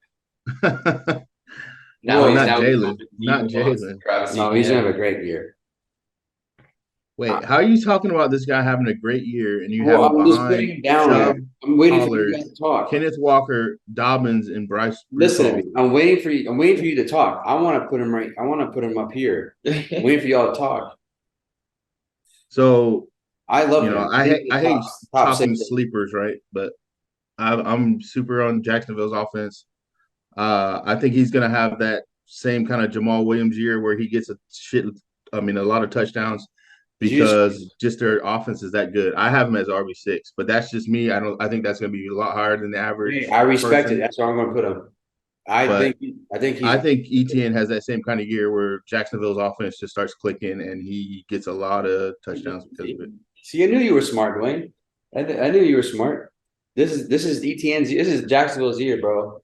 Speaker 3: Not Jalen. Not Jalen.
Speaker 2: No, he's gonna have a great year.
Speaker 3: Wait, how are you talking about this guy having a great year and you have
Speaker 2: I'm
Speaker 3: him
Speaker 2: just putting
Speaker 3: behind
Speaker 2: him down
Speaker 3: Chubb,
Speaker 2: there. I'm waiting for
Speaker 3: Pollard,
Speaker 2: you guys to talk.
Speaker 3: Kenneth Walker, Dobbins, and Bryce?
Speaker 2: Listen to me. I'm waiting for you. I'm waiting for you to talk. I want to put him right. I want to put him up here. I'm waiting for y'all to talk.
Speaker 3: So
Speaker 2: I love
Speaker 3: him. I hate talking sleepers, right? But I'm super on Jacksonville's offense. I think he's gonna have that same kind of Jamal Williams year where he gets a lot of touchdowns because just their offense is that good. I have him as RB6, but that's just me. I think that's gonna be a lot higher than the average.
Speaker 2: I respect it. That's where I'm gonna put him. I think
Speaker 3: Etienne has that same kind of year where Jacksonville's offense just starts clicking and he gets a lot of touchdowns because of it.
Speaker 2: See, I knew you were smart, Dwayne. I knew you were smart. This is Etienne's. This is Jacksonville's year, bro.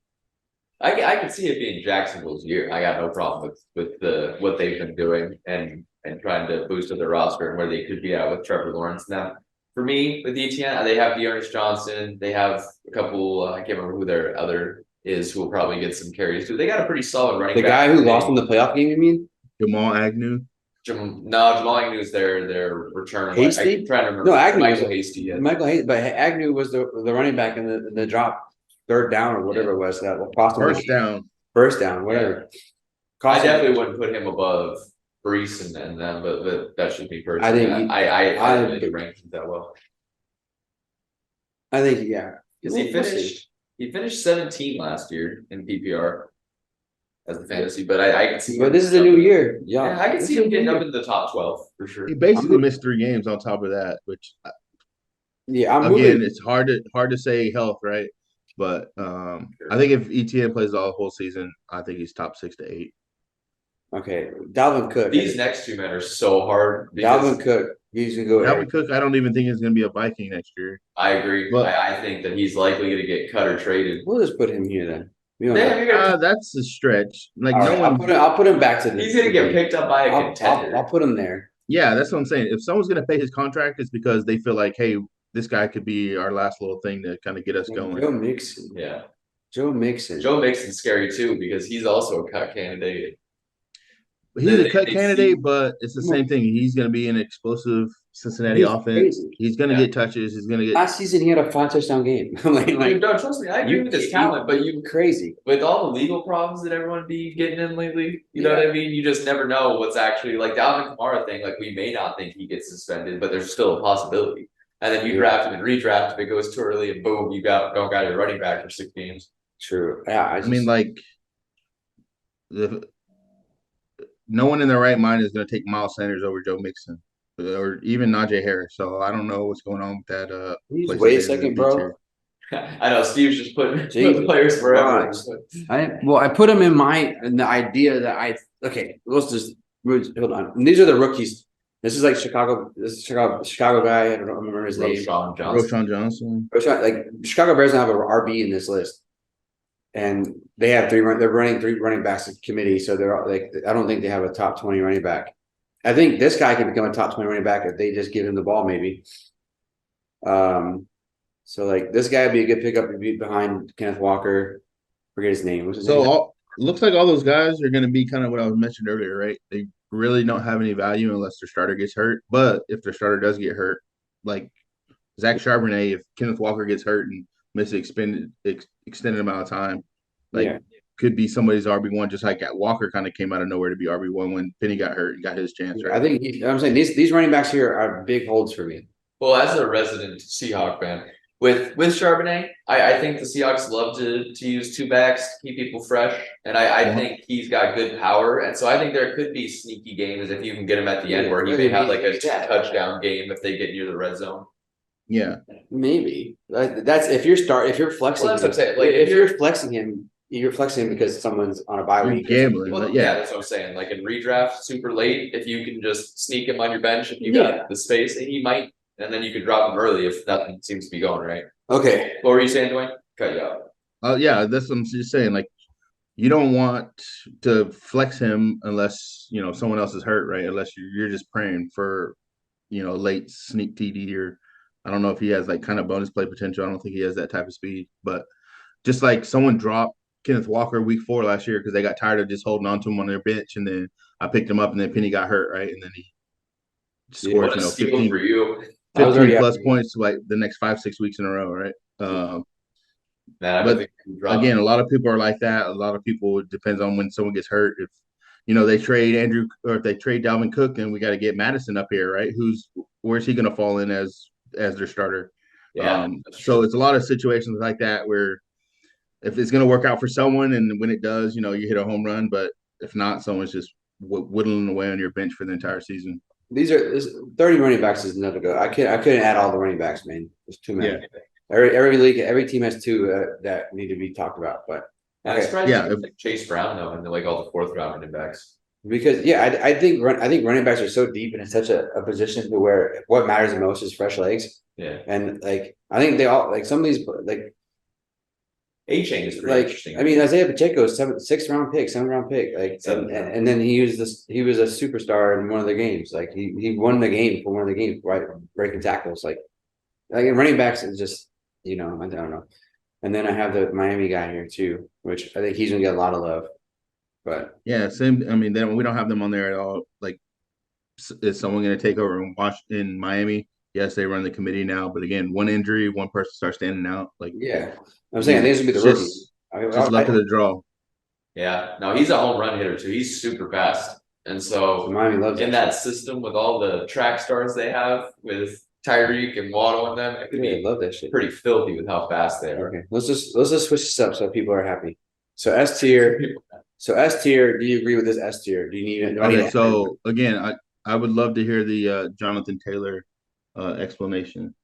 Speaker 1: I can see it being Jacksonville's year. I got no problem with what they've been doing and trying to boost their roster and where they could be at with Trevor Lawrence. Now, for me, with Etienne, they have Dearness Johnson. They have a couple. I can't remember who their other is who will probably get some carries too. They got a pretty solid running
Speaker 2: The
Speaker 1: back.
Speaker 2: guy who lost in the playoff game, you mean?
Speaker 3: Jamal Agnew.
Speaker 1: Jamal Agnew's their return.
Speaker 2: Hasty?
Speaker 1: I'm trying to remember.
Speaker 2: No, Agnew
Speaker 1: Michael
Speaker 2: was
Speaker 1: Hasty. Yeah.
Speaker 2: Michael Hayes, but Agnew was the running back in the drop third down or whatever it was that cost him
Speaker 3: First down.
Speaker 2: First down, whatever.
Speaker 1: I definitely wouldn't put him above Brees and them, but that's just me personally. I don't really rank him that well.
Speaker 2: I think yeah.
Speaker 1: Because he finished 17 last year in PPR as the fantasy, but I can see.
Speaker 2: But this is a new year,
Speaker 1: yeah. I can see him getting up in the top 12 for sure.
Speaker 3: He basically missed 3 games on top of that, which it's hard to say health, right? But I think if ETN plays the whole season, I think he's top 6 to 8.
Speaker 2: Okay, Dalvin Cook.
Speaker 1: These next 2 men are so hard.
Speaker 2: Dalvin Cook, he's gonna go.
Speaker 3: Dalvin Cook, I don't even think he's gonna be a Viking next year.
Speaker 1: I agree. But I think that he's likely going to get cut or traded.
Speaker 2: We'll just put him here then.
Speaker 3: That's a stretch. Like
Speaker 2: I'll put him back to the.
Speaker 1: He's going to get picked up by a contender.
Speaker 2: I'll put him there.
Speaker 3: Yeah, that's what I'm saying. If someone's going to pay his contract, it's because they feel like, hey, this guy could be our last little thing to kind of get us going.
Speaker 2: Joe Mixon.
Speaker 1: Yeah.
Speaker 2: Joe Mixon.
Speaker 1: Joe Mixon's scary too because he's also a cut candidate.
Speaker 3: He's a cut candidate, but it's the same thing. He's going to be an explosive Cincinnati offense. Crazy. He's going to get touches. He's going to get.
Speaker 2: Last season, he had a 5-touchdown game.
Speaker 1: Dude, no, trust me, I agree with his talent, but you
Speaker 2: crazy
Speaker 1: with all the legal problems that everyone be getting in lately. You know what I mean? You just never know what's actually like the Alvin Kamara thing. Like we may not think he gets suspended, but there's still a possibility. And then you draft him and redraft if it goes too early, and boom, you don't got your running back for 6 games.
Speaker 2: True. Yeah, I
Speaker 3: mean, like no one in their right mind is going to take Miles Sanders over Joe Mixon or even Najee Harris. So I don't know what's going on with that.
Speaker 2: He's way second, bro.
Speaker 1: I know Steve's just putting players forever.
Speaker 2: I put him in the idea that let's just hold on. And these are the rookies. This is like Chicago. This is Chicago guy. I don't remember his name.
Speaker 3: Roschon Johnson.
Speaker 2: Like Chicago Bears don't have an RB in this list. And they have they're running 3 running backs committee, so they're like I don't think they have a top 20 running back. I think this guy can become a top 20 running back if they just give him the ball, maybe. So like this guy would be a good pickup to be behind Kenneth Walker. Forget his name. What's his name?
Speaker 3: Looks like all those guys are going to be kind of what I was mentioned earlier, right? They really don't have any value unless their starter gets hurt. But if their starter does get hurt, like Zach Charbonnet, if Kenneth Walker gets hurt and misses extended amount of time, could be somebody's RB1, just like Walker kind of came out of nowhere to be RB1 when Penny got hurt and got his chance. Right?
Speaker 2: I think I'm saying these running backs here are big holds for me.
Speaker 1: Well, as a resident Seahawk fan, with Charbonnet, I think the Seahawks love to use 2 backs to keep people fresh, and I think he's got good power, and so I think there could be sneaky games if you can get him at the end where he may have like a touchdown game if they get near the red zone.
Speaker 3: Yeah,
Speaker 2: maybe that's if you're flexing.
Speaker 1: Well, that's what I'm saying.
Speaker 2: Like if you're flexing him, you're flexing because someone's on a bye week.
Speaker 3: Gambling.
Speaker 1: Well, that's what I'm saying. Like in redraft, super late, if you can just sneak him on your bench if you got the space, and he might, and then you could drop him early if nothing seems to be going right.
Speaker 2: Okay.
Speaker 1: What were you saying, Dwayne? Cut you out.
Speaker 3: Yeah, that's what I'm just saying. Like, you don't want to flex him unless someone else is hurt, right? Unless you're just praying for late sneak TD or. I don't know if he has like kind of bonus play potential. I don't think he has that type of speed, but just like someone dropped Kenneth Walker week 4 last year because they got tired of just holding on to him on their bench, and then I picked him up, and then Penny got hurt, right, and then he scored 15 plus points like the next 5-6 weeks in a row, right? But again, a lot of people are like that. A lot of people, it depends on when someone gets hurt. If they trade Andrew or if they trade Dalvin Cook, then we got to get Madison up here, right? Where's he going to fall in as their starter? So it's a lot of situations like that where if it's going to work out for someone, and when it does, you hit a home run, but if not, someone's just whittling away on your bench for the entire season.
Speaker 2: These are 30 running backs is never good. I couldn't add all the running backs, man. There's too many. Yeah. Every league, every team has 2 that need to be talked about. But
Speaker 1: like Chase Brown though, and like all the 4th round running backs.
Speaker 2: Because I think running backs are so deep and in such a position to where what matters the most is fresh legs.
Speaker 1: Yeah.
Speaker 2: And like I think they all like some of these like
Speaker 1: A-Chain is pretty interesting.
Speaker 2: I mean, Isaiah Pacheco is 7th-round pick. Like and then he was a superstar in one of the games. Like he won the game for one of the games, right? Breaking tackles. Like running backs is just I don't know. And then I have the Miami guy here too, which I think he's gonna get a lot of love. But
Speaker 3: Yeah, same. I mean, then we don't have them on there at all. Like, is someone going to take over and watch in Miami? Yes, they run the committee now, but again, one injury, one person starts standing out. Like,
Speaker 2: yeah, I'm saying I think
Speaker 3: you
Speaker 2: it's gonna be the rookie.
Speaker 3: just just luck of the draw.
Speaker 1: Yeah. No, he's a home run hitter too. He's super fast. And
Speaker 2: So
Speaker 1: so
Speaker 2: Miami loves
Speaker 1: in
Speaker 2: that
Speaker 1: that
Speaker 2: shit.
Speaker 1: system with all the track stars they have with Tyreek and Waddle and them, it could
Speaker 2: Yeah, I
Speaker 1: be
Speaker 2: love that shit.
Speaker 1: pretty filthy with how fast they are.
Speaker 2: Okay, let's just switch this up so people are happy. So S tier. So S tier. Do you agree with this S tier? Do you need? Do I need
Speaker 3: Okay,
Speaker 2: to add anyone?
Speaker 3: so again, I would love to hear the Jonathan Taylor explanation.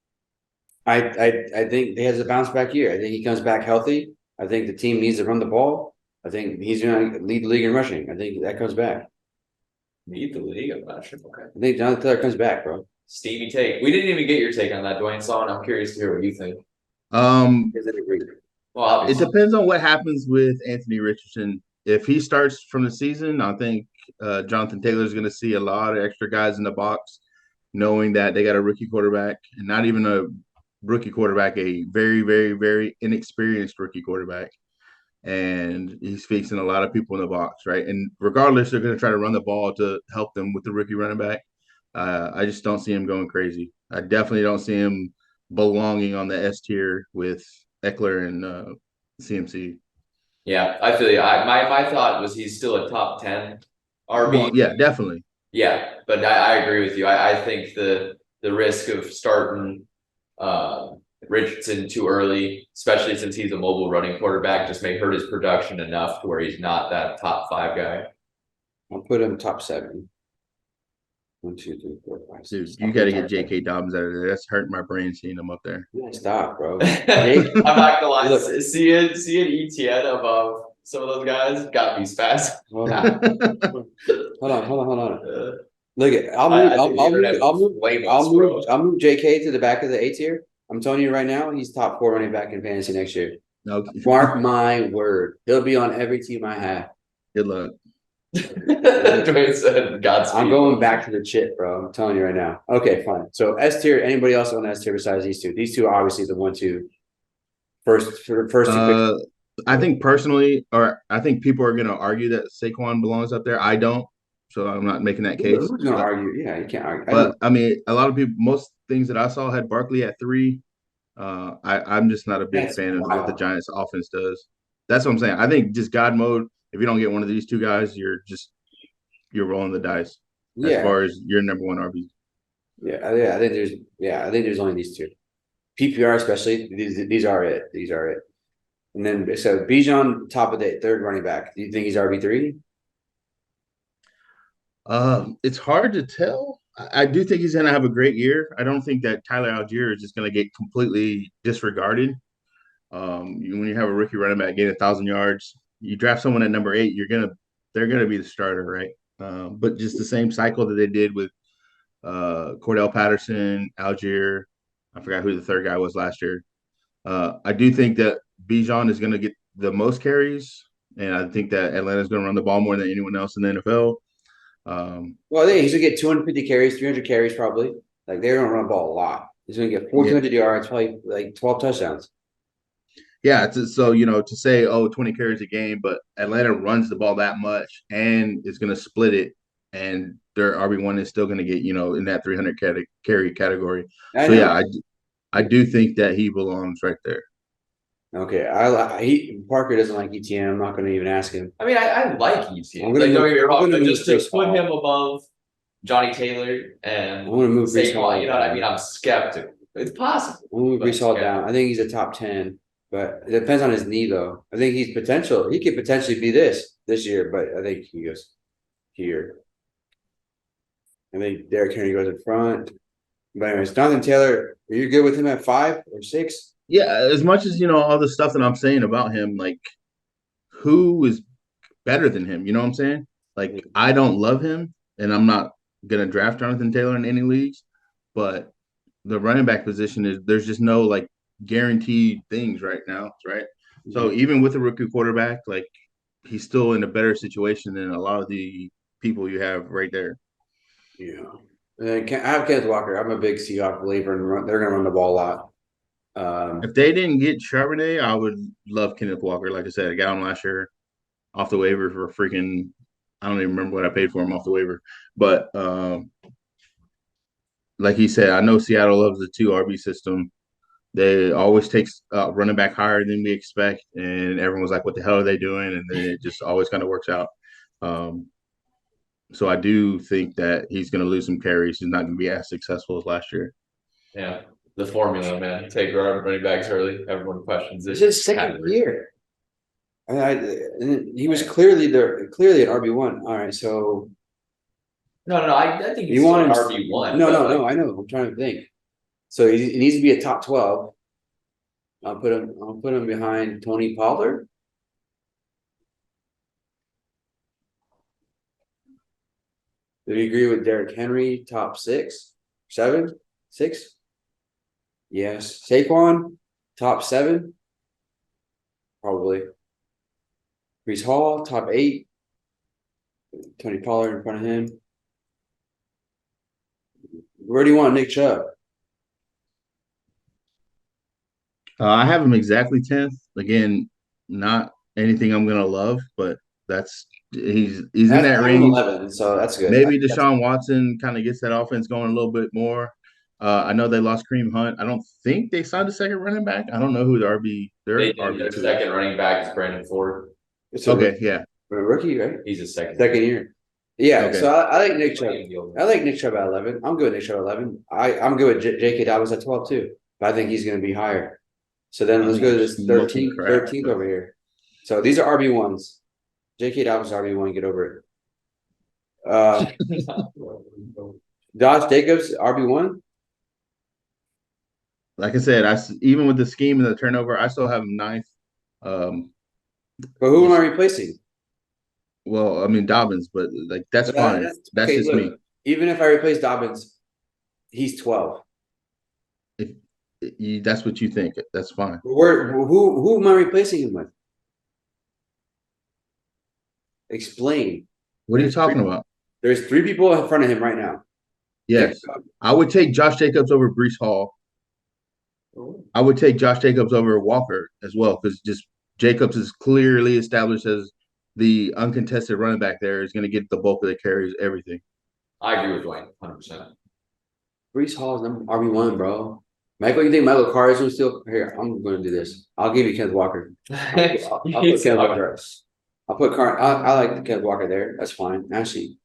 Speaker 2: I think he has a bounce back year. I think he comes back healthy. I think the team needs to run the ball. I think he's going to lead the league in rushing. I think that comes back.
Speaker 1: Lead the league. I'm not sure. Okay.
Speaker 2: I think Jonathan Taylor comes back, bro.
Speaker 1: Stevie take. We didn't even get your take on that, Dwayne Song. I'm curious to hear what you think.
Speaker 3: Um,
Speaker 2: Doesn't agree.
Speaker 1: Well,
Speaker 3: it
Speaker 1: obviously.
Speaker 3: depends on what happens with Anthony Richardson. If he starts from the season, I think Jonathan Taylor is going to see a lot of extra guys in the box, knowing that they got a rookie quarterback, and not even a rookie quarterback, a very, very, very inexperienced rookie quarterback. And he's facing a lot of people in the box, right? And regardless, they're going to try to run the ball to help them with the rookie running back. I just don't see him going crazy. I definitely don't see him belonging on the S tier with Eckler and CMC.
Speaker 1: Yeah, I feel you. My thought was he's still a top 10 RB.
Speaker 3: Well, yeah, definitely.
Speaker 1: Yeah, but I agree with you. I think the risk of starting uh, Richardson too early, especially since he's a mobile running quarterback, just may hurt his production enough to where he's not that top 5 guy.
Speaker 2: I'll put him top 7. 1, 2, 3, 4, 5,
Speaker 3: Dude,
Speaker 2: 6. I'll
Speaker 3: you
Speaker 2: put
Speaker 3: got
Speaker 2: him
Speaker 3: to get
Speaker 2: top 7.
Speaker 3: J.K. Dobbins out of there. That's hurting my brain seeing him up there.
Speaker 2: Yeah, stop, bro.
Speaker 1: I'm
Speaker 2: Jake,
Speaker 1: not gonna lie,
Speaker 2: look,
Speaker 1: seeing ETN above some of those guys got me spaz.
Speaker 2: hold on, hold on. Look,
Speaker 1: I think the internet will flame us, bro.
Speaker 2: I'll move JK to the back of the A tier. I'm telling you right now, he's top 4 running back in fantasy next year.
Speaker 3: No,
Speaker 2: Mark my word, he'll be on every team I have.
Speaker 3: good luck.
Speaker 1: Dwayne said, Godspeed.
Speaker 2: I'm going back to the chip, bro. I'm telling you right now. Okay, fine. So S tier. Anybody else on S tier besides these two? These two are obviously the 1, 2 first 2 picks.
Speaker 3: I think personally, or I think people are going to argue that Saquon belongs up there. I don't, so I'm not making that case.
Speaker 2: Who's gonna argue? Yeah, you can't argue.
Speaker 3: But I mean, a lot of people, most things that I saw had Barkley at 3. I'm just not a big
Speaker 2: That's
Speaker 3: fan of what the
Speaker 2: wild.
Speaker 3: Giants offense does. That's what I'm saying. I think just God mode. If you don't get one of these two guys, you're rolling the dice as
Speaker 2: Yeah,
Speaker 3: far as your number one RB.
Speaker 2: yeah. I think there's only these two. PPR especially. These are it. These are it. And then so Bijan top of the third running back. Do you think he's RB3?
Speaker 3: It's hard to tell. I do think he's going to have a great year. I don't think that Tyler Algier is just going to get completely disregarded. When you have a rookie running back getting 1,000 yards, you draft someone at number 8, they're gonna be the starter, right? But just the same cycle that they did with Cordell Patterson, Algier. I forgot who the third guy was last year. I do think that Bijan is going to get the most carries, and I think that Atlanta's going to run the ball more than anyone else in the NFL.
Speaker 2: Well, I think he's gonna get 250 carries, 300 carries probably. Like they're gonna run the ball a lot. He's gonna get
Speaker 3: Yeah,
Speaker 2: 1,400 yards, probably like 12 touchdowns.
Speaker 3: yeah. So to say 20 carries a game, but Atlanta runs the ball that much and is going to split it, and their RB1 is still going to get in that 300 carry category.
Speaker 2: I
Speaker 3: So yeah,
Speaker 2: know.
Speaker 3: I do think that he belongs right there.
Speaker 2: Okay, Parker doesn't like ETN. I'm not gonna even ask him.
Speaker 1: I mean, I like
Speaker 2: I'm
Speaker 1: ETN.
Speaker 2: gonna
Speaker 1: Like, don't get me wrong, but
Speaker 2: move
Speaker 1: just to
Speaker 2: Brees
Speaker 1: put
Speaker 2: Hall.
Speaker 1: him above Johnny Taylor and
Speaker 2: I'm gonna move Brees Hall.
Speaker 1: Saquon, you know what I mean? I'm skeptical. It's possible.
Speaker 2: I'm gonna move
Speaker 1: But
Speaker 2: Brees Hall
Speaker 1: yeah.
Speaker 2: down. I think he's a top 10, but it depends on his knee though. I think he's potential. He could potentially be this year, but I think he goes here. I think Derrick Henry goes in front. But anyways, Jonathan Taylor, are you good with him at 5 or 6?
Speaker 3: Yeah, as much as all the stuff that I'm saying about him, like who is better than him? You know what I'm saying? Like I don't love him, and I'm not gonna draft Jonathan Taylor in any leagues, but the running back position is there's just no like guaranteed things right now, right? So even with a rookie quarterback, like he's still in a better situation than a lot of the people you have right there.
Speaker 2: Yeah. And then I have Kenneth Walker. I'm a big Seahawk believer, and they're going to run the ball a lot.
Speaker 3: If they didn't get Charbonnet, I would love Kenneth Walker. Like I said, I got him last year off the waiver for freaking. I don't even remember what I paid for him off the waiver, but like he said, I know Seattle loves the 2 RB system. They always take running back higher than we expect, and everyone's like, "What the hell are they doing?" And then it just always kind of works out. Um, so I do think that he's going to lose some carries. He's not going to be as successful as last year.
Speaker 1: Yeah, the formula, man. Take running backs early. Everyone questions it.
Speaker 2: It's his second year. And he was clearly an RB1. All right, so
Speaker 1: No. I think he's
Speaker 2: you want him
Speaker 1: RB1.
Speaker 2: No. I know. I'm trying to think. So he needs to be a top 12. I'll put him behind Tony Pollard. Do you agree with Derrick Henry, top 6, 7, 6? Yes. Saquon, top 7? Probably. Brees Hall, top 8. Tony Pollard in front of him. Where do you want Nick Chubb?
Speaker 3: I have him exactly 10th. Again, not anything I'm going to love, but he's in that range.
Speaker 2: 11, so that's good.
Speaker 3: Maybe Deshaun Watson kind of gets that offense going a little bit more. I know they lost Kareem Hunt. I don't think they signed a second running back. I don't know who their
Speaker 1: Their second running back is Brandon Ford.
Speaker 3: Okay, yeah.
Speaker 2: A rookie, right?
Speaker 1: He's a second
Speaker 2: year. Yeah,
Speaker 3: okay.
Speaker 2: so I like Nick Chubb. I like Nick Chubb at 11. I'm good with Nick Chubb at 11. I'm good with J.K. Dobbins at 12 too, but I think he's going to be higher. So then let's go to this 13th over here. So these are RB1s. J.K. Dobbins RB1. Get over it. Josh Jacobs RB1.
Speaker 3: Like I said, even with the scheme and the turnover, I still have him 9th.
Speaker 2: But who am I replacing?
Speaker 3: Well, I mean Dobbins, but like that's fine. That's just me.
Speaker 2: Even if I replace Dobbins, he's 12.
Speaker 3: That's what you think. That's fine.
Speaker 2: Who am I replacing him with? Explain.
Speaker 3: What are you talking about?
Speaker 2: There's 3 people in front of him right now.
Speaker 3: Yes, I would take Josh Jacobs over Brees Hall. I would take Josh Jacobs over Walker as well because just Jacobs is clearly established as the uncontested running back there. Is going to get the bulk of the carries, everything.
Speaker 1: I agree with Dwayne, 100%.
Speaker 2: Brees Hall is RB1, bro. Michael, you think Michael Carr is still here? I'm going to do this. I'll give you Kenneth Walker. I'll put Kenneth Walker. I'll put Carr. I like Kenneth Walker there. That's fine. Actually,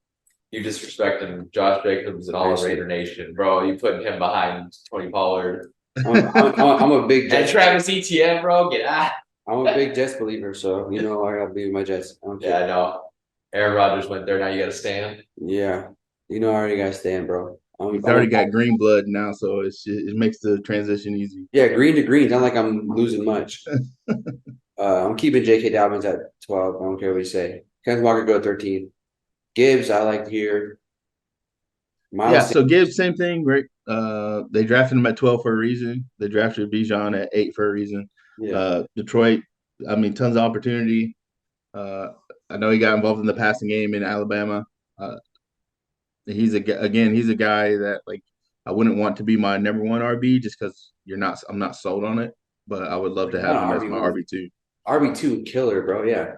Speaker 1: you disrespecting Josh Jacobs and all of Raider Nation, bro. You putting him behind Tony Pollard.
Speaker 2: I'm a big
Speaker 1: Jets. And Travis Etienne, bro. Get out.
Speaker 2: I'm a big Jets believer, so I gotta believe in my Jets.
Speaker 1: I know. Aaron Rodgers went there. Now you got to stand.
Speaker 2: Yeah, I already got to stand, bro.
Speaker 3: He's already got green blood now, so it makes the transition easy.
Speaker 2: Yeah, green to green. It's not like I'm losing much. I'm keeping J.K. Dobbins at 12. I don't care what you say. Kenneth Walker go 13. Gibbs, I like here.
Speaker 3: So Gibbs, same thing, right? They drafted him at 12 for a reason. They drafted Bijan at 8 for a reason. Yeah. Detroit, I mean, tons of opportunity. I know he got involved in the passing game in Alabama. He's a guy that like I wouldn't want to be my number 1 RB just because I'm not sold on it, but I would love to have him as my RB2.
Speaker 2: RB2 killer, bro. Yeah.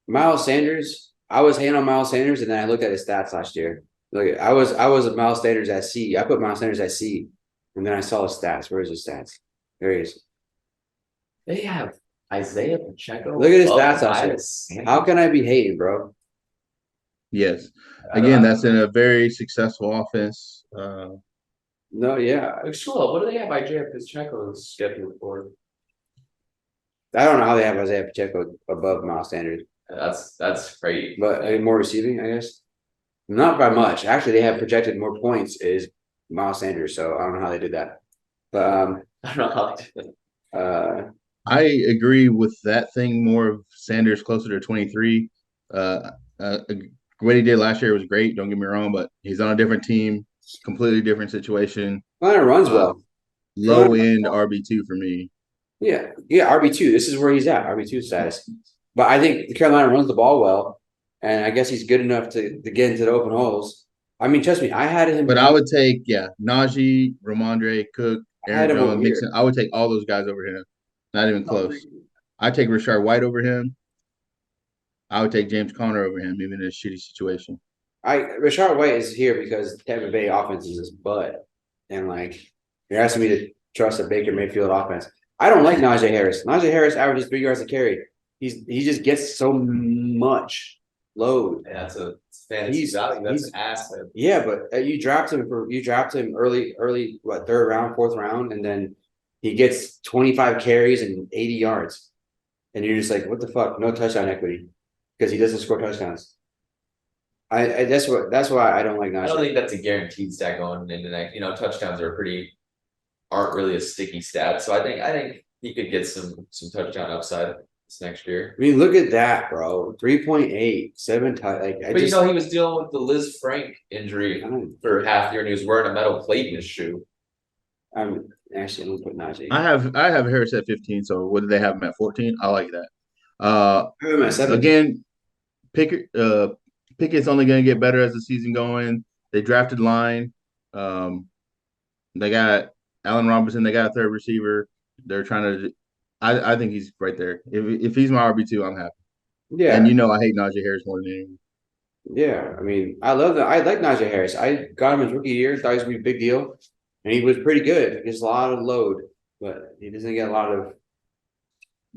Speaker 2: Miles Sanders. I was hating on Miles Sanders, and then I looked at his stats last year. Look, I was a Miles Sanders at C. I put Miles Sanders at C, and then I saw his stats. Where's his stats? There he is.
Speaker 1: They have Isaiah Pacheco.
Speaker 2: Look at his stats last year. How can I be hating, bro?
Speaker 3: Yes. Again, that's in a very successful offense.
Speaker 2: No, yeah.
Speaker 1: What do they have Isaiah Pacheco scheduled for?
Speaker 2: I don't know how they have Isaiah Pacheco above Miles Sanders.
Speaker 1: That's great.
Speaker 2: But more receiving, I guess. Not by much. Actually, they have projected more points is Miles Sanders, so I don't know how they did that. But
Speaker 1: I don't know how they did
Speaker 2: that.
Speaker 3: I agree with that thing more of Sanders closer to 23. What he did last year was great, don't get me wrong, but he's on a different team, completely different situation.
Speaker 2: Carolina runs well.
Speaker 3: Low end RB2 for me.
Speaker 2: Yeah, RB2. This is where he's at, RB2 status. But I think Carolina runs the ball well, and I guess he's good enough to get into the open holes. I mean, trust me, I had him.
Speaker 3: But I would take, Najee, Ramondre, Cook,
Speaker 2: I had
Speaker 3: Aaron
Speaker 2: him over
Speaker 3: Jones,
Speaker 2: here.
Speaker 3: Mixon. I would take all those guys over him. Not even close. I take Rashard White over him. I would take James Conner over him, even in a shitty situation.
Speaker 2: Rashard White is here because Tampa Bay offense is his butt, and like you're asking me to trust a Baker Mayfield offense. I don't like Najee Harris. Najee Harris averages 3 yards a carry. He just gets so much load.
Speaker 1: Yeah, that's a fantasy value. That's an asset.
Speaker 2: Yeah, but you draft him early what, third round, fourth round, and then he gets 25 carries and 80 yards, and you're just like, what the fuck? No touchdown equity because he doesn't score touchdowns. I that's why I don't like Najee.
Speaker 1: I don't think that's a guaranteed stat going into next. Touchdowns aren't really a sticky stat. So I think he could get some touchdown upside this next year.
Speaker 2: I mean, look at that, bro. 3.8, 7 like
Speaker 1: But he was dealing with the Liz Frank injury for half the year, and he was wearing a metal plate in his shoe.
Speaker 2: I'm gonna put Najee.
Speaker 3: I have Harris at 15. So what do they have him at 14? I like that.
Speaker 2: I have him at 7.
Speaker 3: Again, Pickett's only going to get better as the season going. They drafted line. They got Allen Robinson. They got a third receiver. They're trying to. I think he's right there. If he's my RB2, I'm happy.
Speaker 2: Yeah,
Speaker 3: and I hate Najee Harris more than anything.
Speaker 2: Yeah, I mean, I love that. I like Najee Harris. I got him his rookie year. Thought he was gonna be a big deal, and he was pretty good. He gets a lot of load, but he doesn't get a lot of.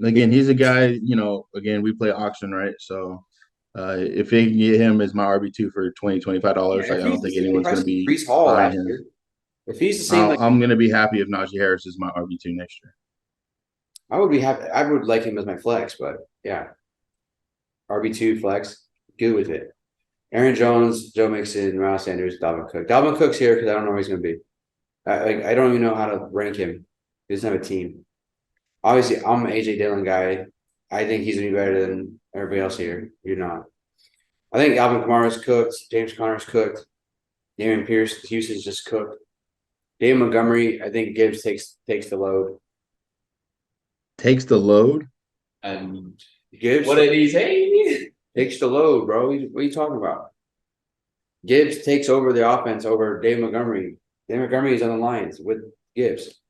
Speaker 3: Again, he's a guy. Again, we play auction, right? So if they can get him as my RB2 for $20-$25, I don't think anyone's going to be
Speaker 2: Brees Hall
Speaker 3: buying
Speaker 2: last
Speaker 3: him.
Speaker 2: year. If he's the same,
Speaker 3: I'm going to be happy if Najee Harris is my RB2 next year.
Speaker 2: I would be happy. I would like him as my flex, but yeah, RB2 flex, good with it. Aaron Jones, Joe Mixon, Miles Sanders, Dalvin Cook. Dalvin Cook's here because I don't know where he's going to be. I don't even know how to rank him. He doesn't have a team. Obviously, I'm an AJ Dillon guy. I think he's going to be better than everybody else here. You're not. I think Alvin Kamara's cooked. James Conner's cooked. Damian Pierce, Houston's just cooked. David Montgomery, I think Gibbs takes the load.
Speaker 3: Takes the load?
Speaker 1: And
Speaker 2: Gibbs.
Speaker 1: What did he say?
Speaker 2: Takes the load, bro. What are you talking about? Gibbs takes over the offense over Dave Montgomery. Dave Montgomery is on the Lions with Gibbs.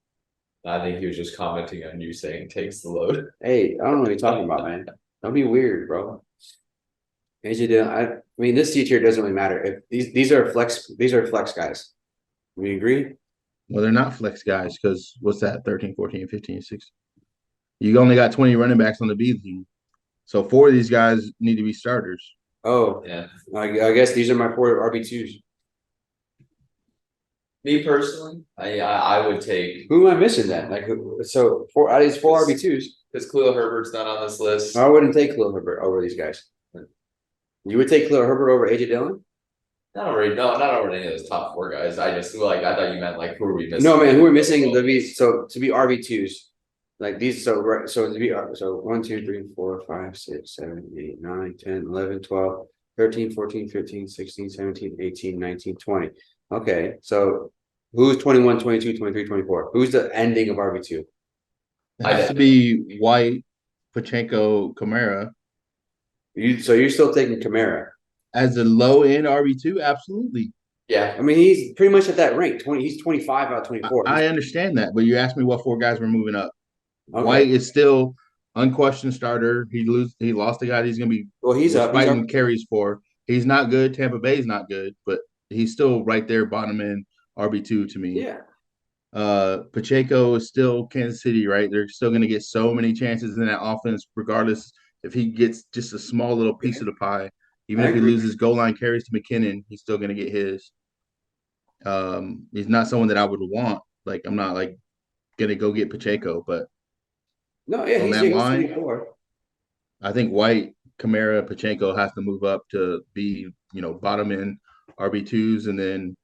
Speaker 1: I think he was just commenting on you saying takes the load.
Speaker 2: Hey, I don't know what you're talking about, man. Don't be weird, bro. AJ Dillon, I mean, this C tier doesn't really matter. If these are flex guys. We agree?
Speaker 3: Well, they're not flex guys because what's that? 13, 14, 15, 16. You only got 20 running backs on the B team. So 4 of these guys need to be starters.
Speaker 2: Oh,
Speaker 1: yeah.
Speaker 2: I guess these are my 4 RB2s.
Speaker 1: Me personally, I would take.
Speaker 2: Who am I missing then? So 4 out of these 4 RB2s.
Speaker 1: Because Khalil Herbert's not on this list.
Speaker 2: I wouldn't take Khalil Herbert over these guys. You would take Khalil Herbert over AJ Dillon?
Speaker 1: Not over any of those top 4 guys. I thought you meant who are we missing?
Speaker 2: No, man, who are missing so to be RB2s. Like these, so to be 1, 2, 3, 4, 5, 6, 7, 8, 9, 10, 11, 12, 13, 14, 15, 16, 17, 18, 19, 20. Okay, so who's 21, 22, 23, 24? Who's the ending of RB2?
Speaker 3: It has to be White, Pacheco, Kamara.
Speaker 2: So you're still taking Kamara
Speaker 3: as a low end RB2? Absolutely.
Speaker 2: Yeah, I mean he's pretty much at that rank. He's 25 out of 24.
Speaker 3: I understand that, but you asked me what 4 guys were moving up.
Speaker 2: Okay.
Speaker 3: White is still unquestioned starter. He lost the guy he's going to be fighting carries for. He's not good. Tampa Bay's not good, but he's still right there, bottom end RB2 to me.
Speaker 2: Yeah.
Speaker 3: Pacheco is still Kansas City, right? They're still going to get so many chances in that offense, regardless if he gets just a small little piece of the pie. Even if he loses goal line carries to McKinnon, he's still going to get his. He's not someone that I would want. I'm not going to go get Pacheco, but
Speaker 2: no, yeah,
Speaker 3: on that line,
Speaker 2: 24.
Speaker 3: I think White, Kamara, Pacheco has to move up to be, bottom end RB2s, and then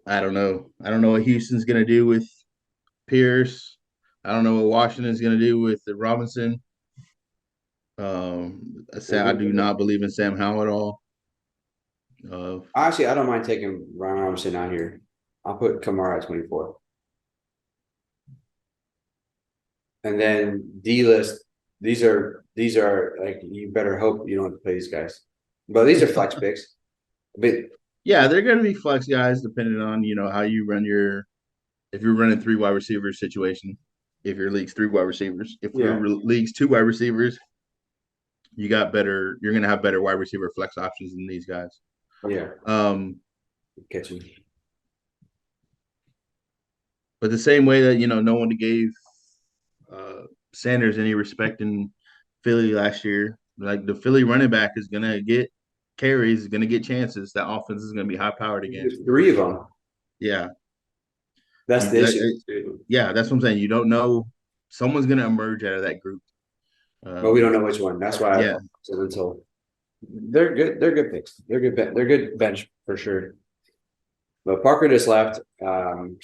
Speaker 3: I don't know. I don't know what Houston's going to do with Pierce. I don't know what Washington's going to do with the Robinson. I do not believe in Sam Howell at all.
Speaker 2: Actually, I don't mind taking Ryan Robinson out here. I'll put Kamara at 24. And then D list, these are you better hope you don't have to play these guys. But these are flex picks. But
Speaker 3: yeah, they're going to be flex guys depending on how you run if you're running three wide receiver situation, if your league's three wide receivers, if
Speaker 2: Yeah.
Speaker 3: your league's two wide receivers, you got better. You're gonna have better wide receiver flex options than these guys.
Speaker 2: Yeah.
Speaker 3: Um,
Speaker 2: Catch me.
Speaker 3: but the same way that no one gave uh, Sanders any respect in Philly last year, like the Philly running back is gonna get carries, is gonna get chances. That offense is gonna be high powered again.
Speaker 2: There's three of them.
Speaker 3: Yeah,
Speaker 2: That's
Speaker 3: you,
Speaker 2: the issue.
Speaker 3: yeah, that's what I'm saying. You don't know. Someone's gonna emerge out of that group.
Speaker 2: But we don't know which one. That's why I
Speaker 3: Yeah,
Speaker 2: said until they're good. They're good picks. They're good. They're good bench for sure. But Parker just left, and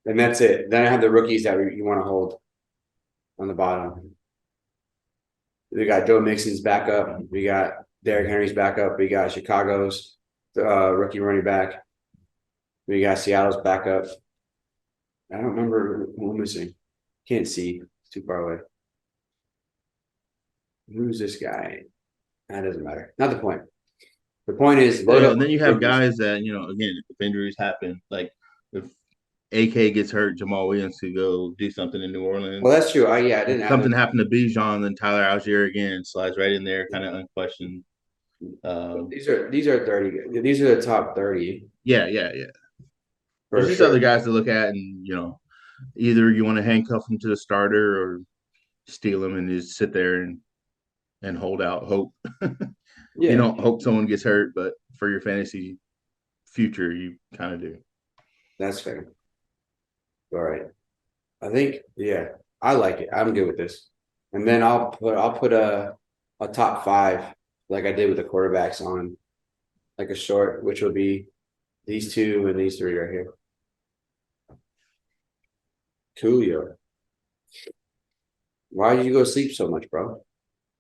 Speaker 2: that's it. Then I have the rookies that you want to hold on the bottom. We got Joe Mixon's backup. We got Derrick Henry's backup. We got Chicago's rookie running back. We got Seattle's backup. I don't remember who I'm missing. Can't see. It's too far away. Who's this guy? That doesn't matter. Not the point. The point is load up
Speaker 3: and then you have
Speaker 2: rookies.
Speaker 3: guys that again, if injuries happen, like if AK gets hurt, Jamal Williams could go do something in New
Speaker 2: Well,
Speaker 3: Orleans.
Speaker 2: that's true. Yeah, I didn't
Speaker 3: If
Speaker 2: have
Speaker 3: something
Speaker 2: them.
Speaker 3: happened to Bijan, then Tyler Algier again slides right in there, kind of unquestioned.
Speaker 2: These are 30. These are the top 30
Speaker 3: Yeah.
Speaker 2: for
Speaker 3: There's just
Speaker 2: sure.
Speaker 3: other guys to look at, and either you want to handcuff them to the starter or steal them and just sit there and hold out hope. You
Speaker 2: Yeah,
Speaker 3: don't hope someone gets hurt, but for your fantasy future, you kind of do.
Speaker 2: that's fair. All right. I think I like it. I'm good with this. And then I'll put a top five like I did with the quarterbacks on like a short, which will be these two and these three right here. Coolio. Why did you go sleep so much, bro?